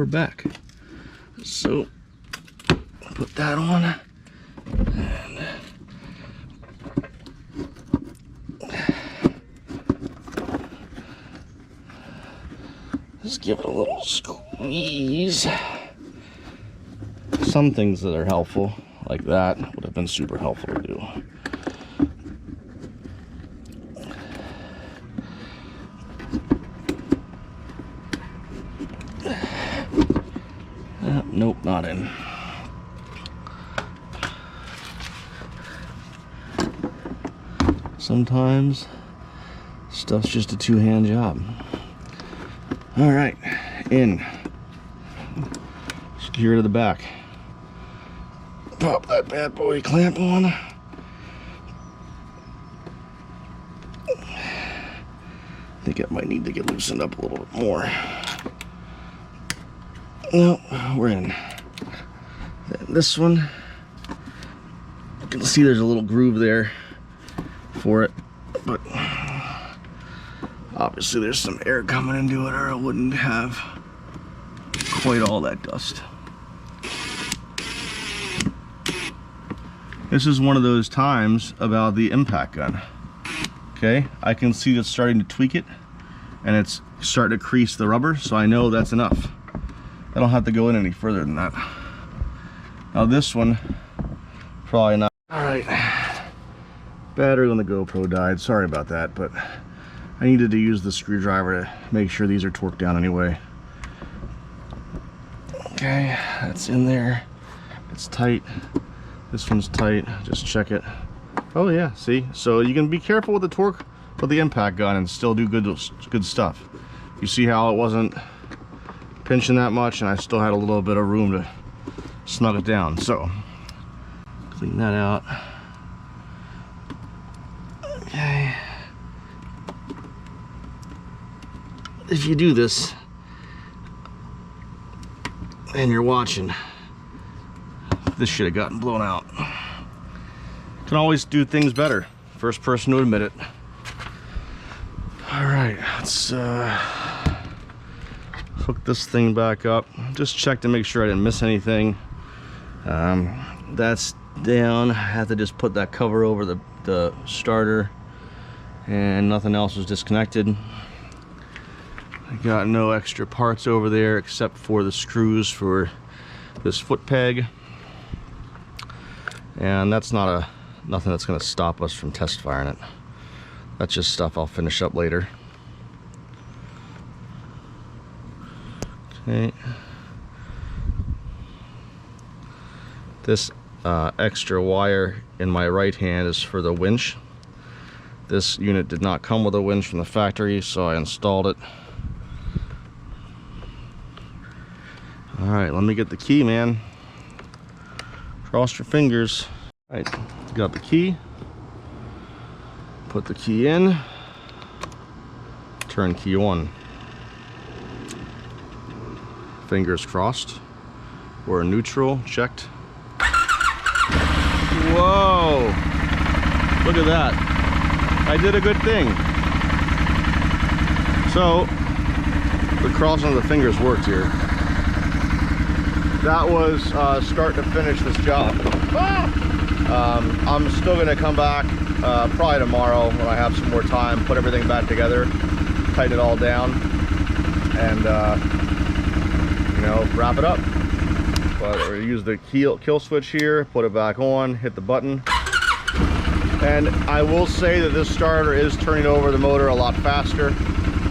over back. So put that on, and just give it a little squeeze. Some things that are helpful, like that, would have been super helpful to do. Nope, not in. Sometimes stuff's just a two-hand job. All right, in. Secure to the back. Pop that bad boy clamp on. I think it might need to get loosened up a little bit more. No, we're in. Then this one, you can see there's a little groove there for it, but obviously there's some air coming into it or it wouldn't have quite all that dust. This is one of those times about the impact gun. Okay, I can see it's starting to tweak it and it's starting to crease the rubber, so I know that's enough. I don't have to go in any further than that. Now this one, probably not. All right, battery on the GoPro died. Sorry about that, but I needed to use the screwdriver to make sure these are torqued down anyway. Okay, that's in there. It's tight. This one's tight. Just check it. Oh yeah, see? So you can be careful with the torque with the impact gun and still do good stuff. You see how it wasn't pinching that much, and I still had a little bit of room to snug it down. So clean that out. Okay. If you do this and you're watching, this should have gotten blown out. Can always do things better. First person to admit it. All right, let's hook this thing back up. Just check to make sure I didn't miss anything. That's down. I had to just put that cover over the starter, and nothing else was disconnected. I got no extra parts over there except for the screws for this foot peg, and that's nothing that's going to stop us from test firing it. That's just stuff I'll finish up later. Okay. This extra wire in my right hand is for the winch. This unit did not come with a winch from the factory, so I installed it. All right, let me get the key, man. Cross your fingers. All right, got the key. Put the key in. Turn key on. Fingers crossed. We're neutral, checked. Whoa! Look at that. I did a good thing. So, the crossing of the fingers worked here. That was start to finish this job. I'm still gonna come back probably tomorrow when I have some more time, put everything back together, tighten it all down, and you know, wrap it up. But we use the kill switch here, put it back on, hit the button. And I will say that this starter is turning over the motor a lot faster.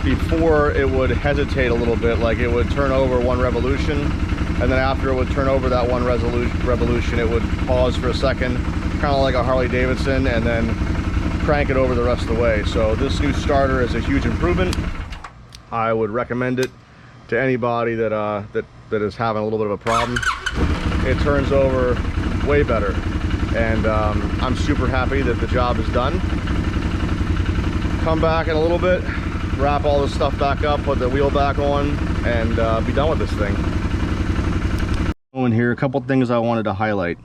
Before, it would hesitate a little bit, like it would turn over one revolution, and then after it would turn over that one revolution, it would pause for a second, kind of like a Harley Davidson, and then crank it over the rest of the way. So this new starter is a huge improvement. I would recommend it to anybody that that is having a little bit of a problem. It turns over way better, and I'm super happy that the job is done. Come back in a little bit, wrap all this stuff back up, put the wheel back on, and be done with this thing. In here, a couple things I wanted to highlight.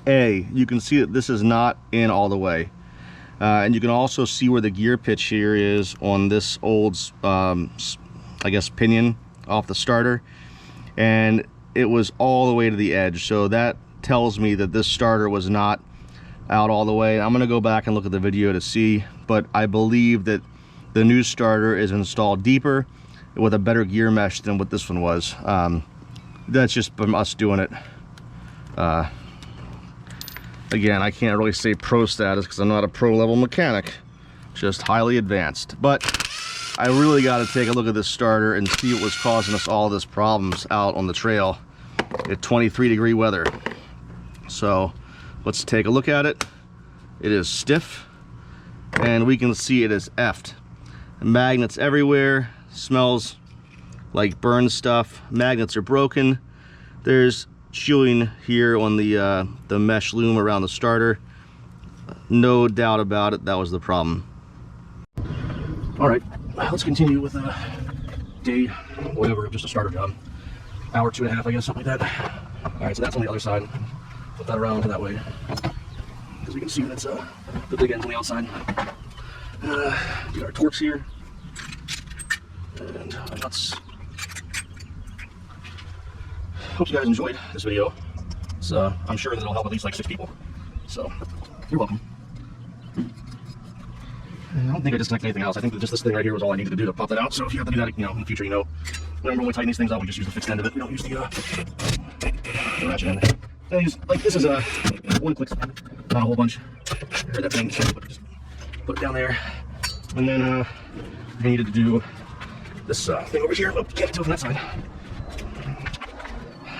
A, you can see that this is not in all the way, and you can also see where the gear pitch here is on this old I guess pinion off the starter. and it was all the way to the edge. So that tells me that this starter was not out all the way. I'm gonna go back and look at the video to see, but I believe that the new starter is installed deeper with a better gear mesh than what this one was. That's just from us doing it. Again, I can't really say pro status because I'm not a pro level mechanic, just highly advanced. But I really got to take a look at this starter and see what was causing us all this problems out on the trail at 23-degree weather. So let's take a look at it. It is stiff, and we can see it is effed. Magnets everywhere, smells like burned stuff. Magnets are broken. There's chewing here on the mesh loom around the starter. No doubt about it, that was the problem. All right, let's continue with day whatever, just a starter job. Hour, 2.5, I guess, something like that. All right, so that's on the other side. Flip that around to that way, because we can see that's the big end's on the outside. Get our torques here, and nuts. Hope you guys enjoyed this video. So I'm sure that it'll help at least like 6 people. So you're welcome. And I don't think I disconnected anything else. I think that just this thing right here was all I needed to do to pop that out. So if you have to do that, you know, in the future, you know, remember when we tighten these things up, we just use the fixed end of it. We don't use the ratchet end. And use, like, this is a one click, not a whole bunch. Heard that thing, just put it down there. And then I needed to do this thing over here. Oh, can't do it from that side.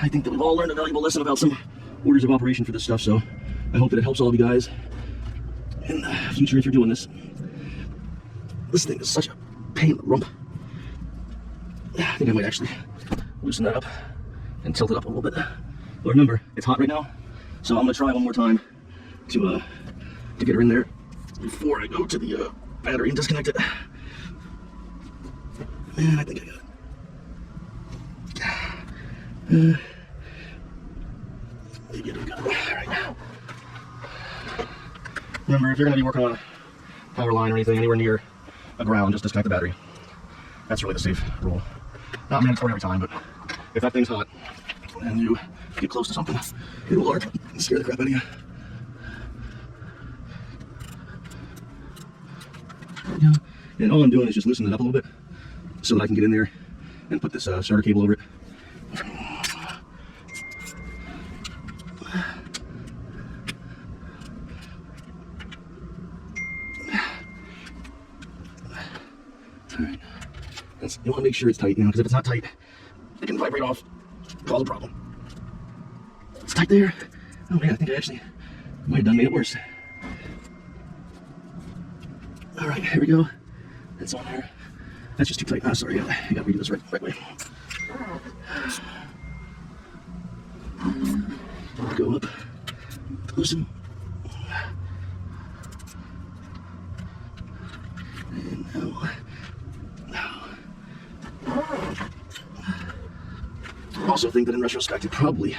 I think that we've all learned a valuable lesson about some orders of operation for this stuff, so I hope that it helps all of you guys in the future if you're doing this. This thing is such a pain in the rump. I think I might actually loosen that up and tilt it up a little bit. But remember, it's hot right now, so I'm going to try one more time to get her in there before I go to the battery and disconnect it. And I think I got it. Maybe I don't got it. All right. Remember, if you're going to be working on a power line or anything anywhere near a ground, just disconnect the battery. That's really the safe rule. Not mandatory every time, but if that thing's hot and you get close to something, it will arc and scare the crap out of you. Yeah. And all I'm doing is just loosening it up a little bit so that I can get in there and put this starter cable over it. Alright, you want to make sure it's tight, you know, because if it's not tight, it can vibrate off, cause a problem. It's tight there. Oh man, I think I actually might have done made it worse. Alright, here we go. That's on there. That's just too tight. Ah, sorry, I gotta redo this right way. Go up, loosen. And now. I also think that in retrospect, it probably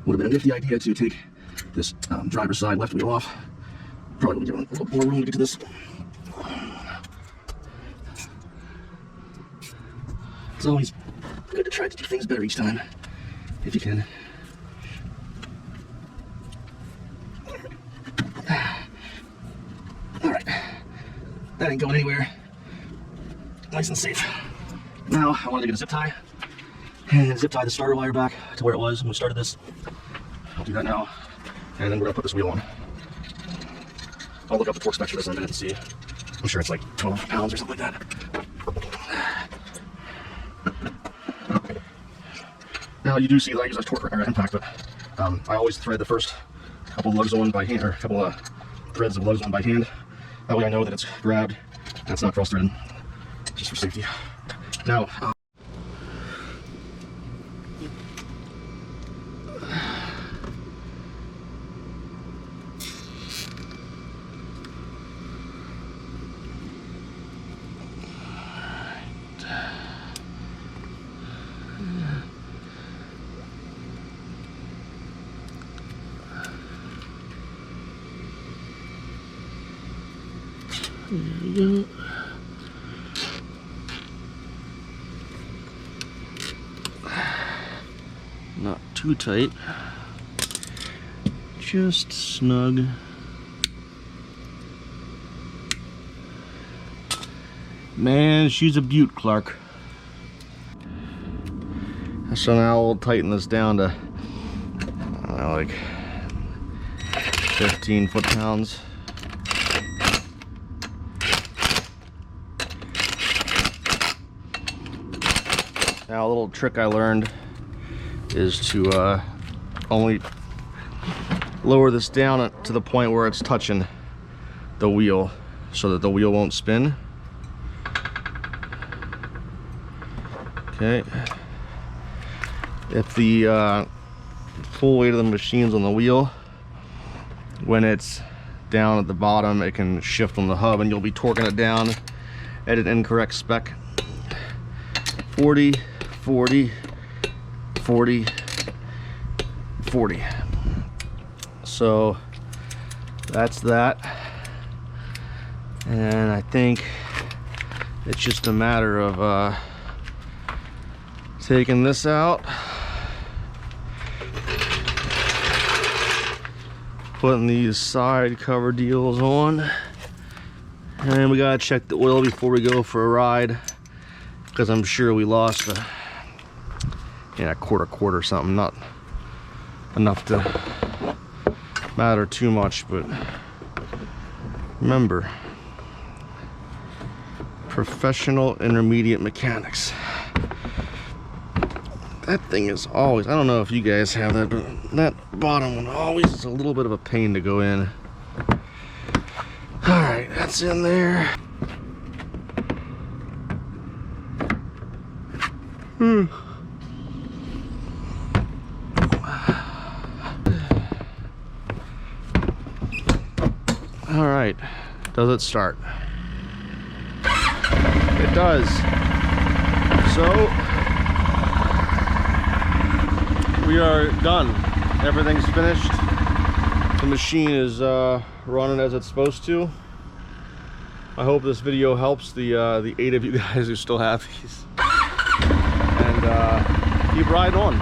would have been a nifty idea to take this driver's side left wheel off. Probably would have given a little more room to get to this. It's always good to try to do things better each time, if you can. Alright, that ain't going anywhere. Nice and safe. Now, I wanted to get a zip tie, and zip tie the starter wire back to where it was when we started this. I'll do that now, and then we're gonna put this wheel on. I'll look up the torque specs for this in a minute to see. I'm sure it's like 12 pounds or something like that. Now you do see that I use a torque impact, but I always thread the first couple of lugs on by hand, or a couple of threads of lugs on by hand. That way I know that it's grabbed and it's not cross-threaded, just for safety. Now, there we go. too tight. Just snug. Man, she's a beaut, Clark. So now we'll tighten this down to, I don't know, like 15 foot-pounds. Now a little trick I learned is to only lower this down to the point where it's touching the wheel so that the wheel won't spin. Okay. If the full weight of the machine's on the wheel, when it's down at the bottom, it can shift on the hub and you'll be torquing it down at an incorrect spec. 40, 40, 40, 40. So that's that. And I think it's just a matter of taking this out, putting these side cover deals on, and we gotta check the oil before we go for a ride, because I'm sure we lost a quarter or something. Not enough to matter too much, but remember, professional intermediate mechanics. That thing is always, I don't know if you guys have that, but that bottom one always is a little bit of a pain to go in. All right, that's in there. All right, does it start? It does. So we are done. Everything's finished. The machine is running as it's supposed to. I hope this video helps the 8 of you guys who still have these. And keep riding on.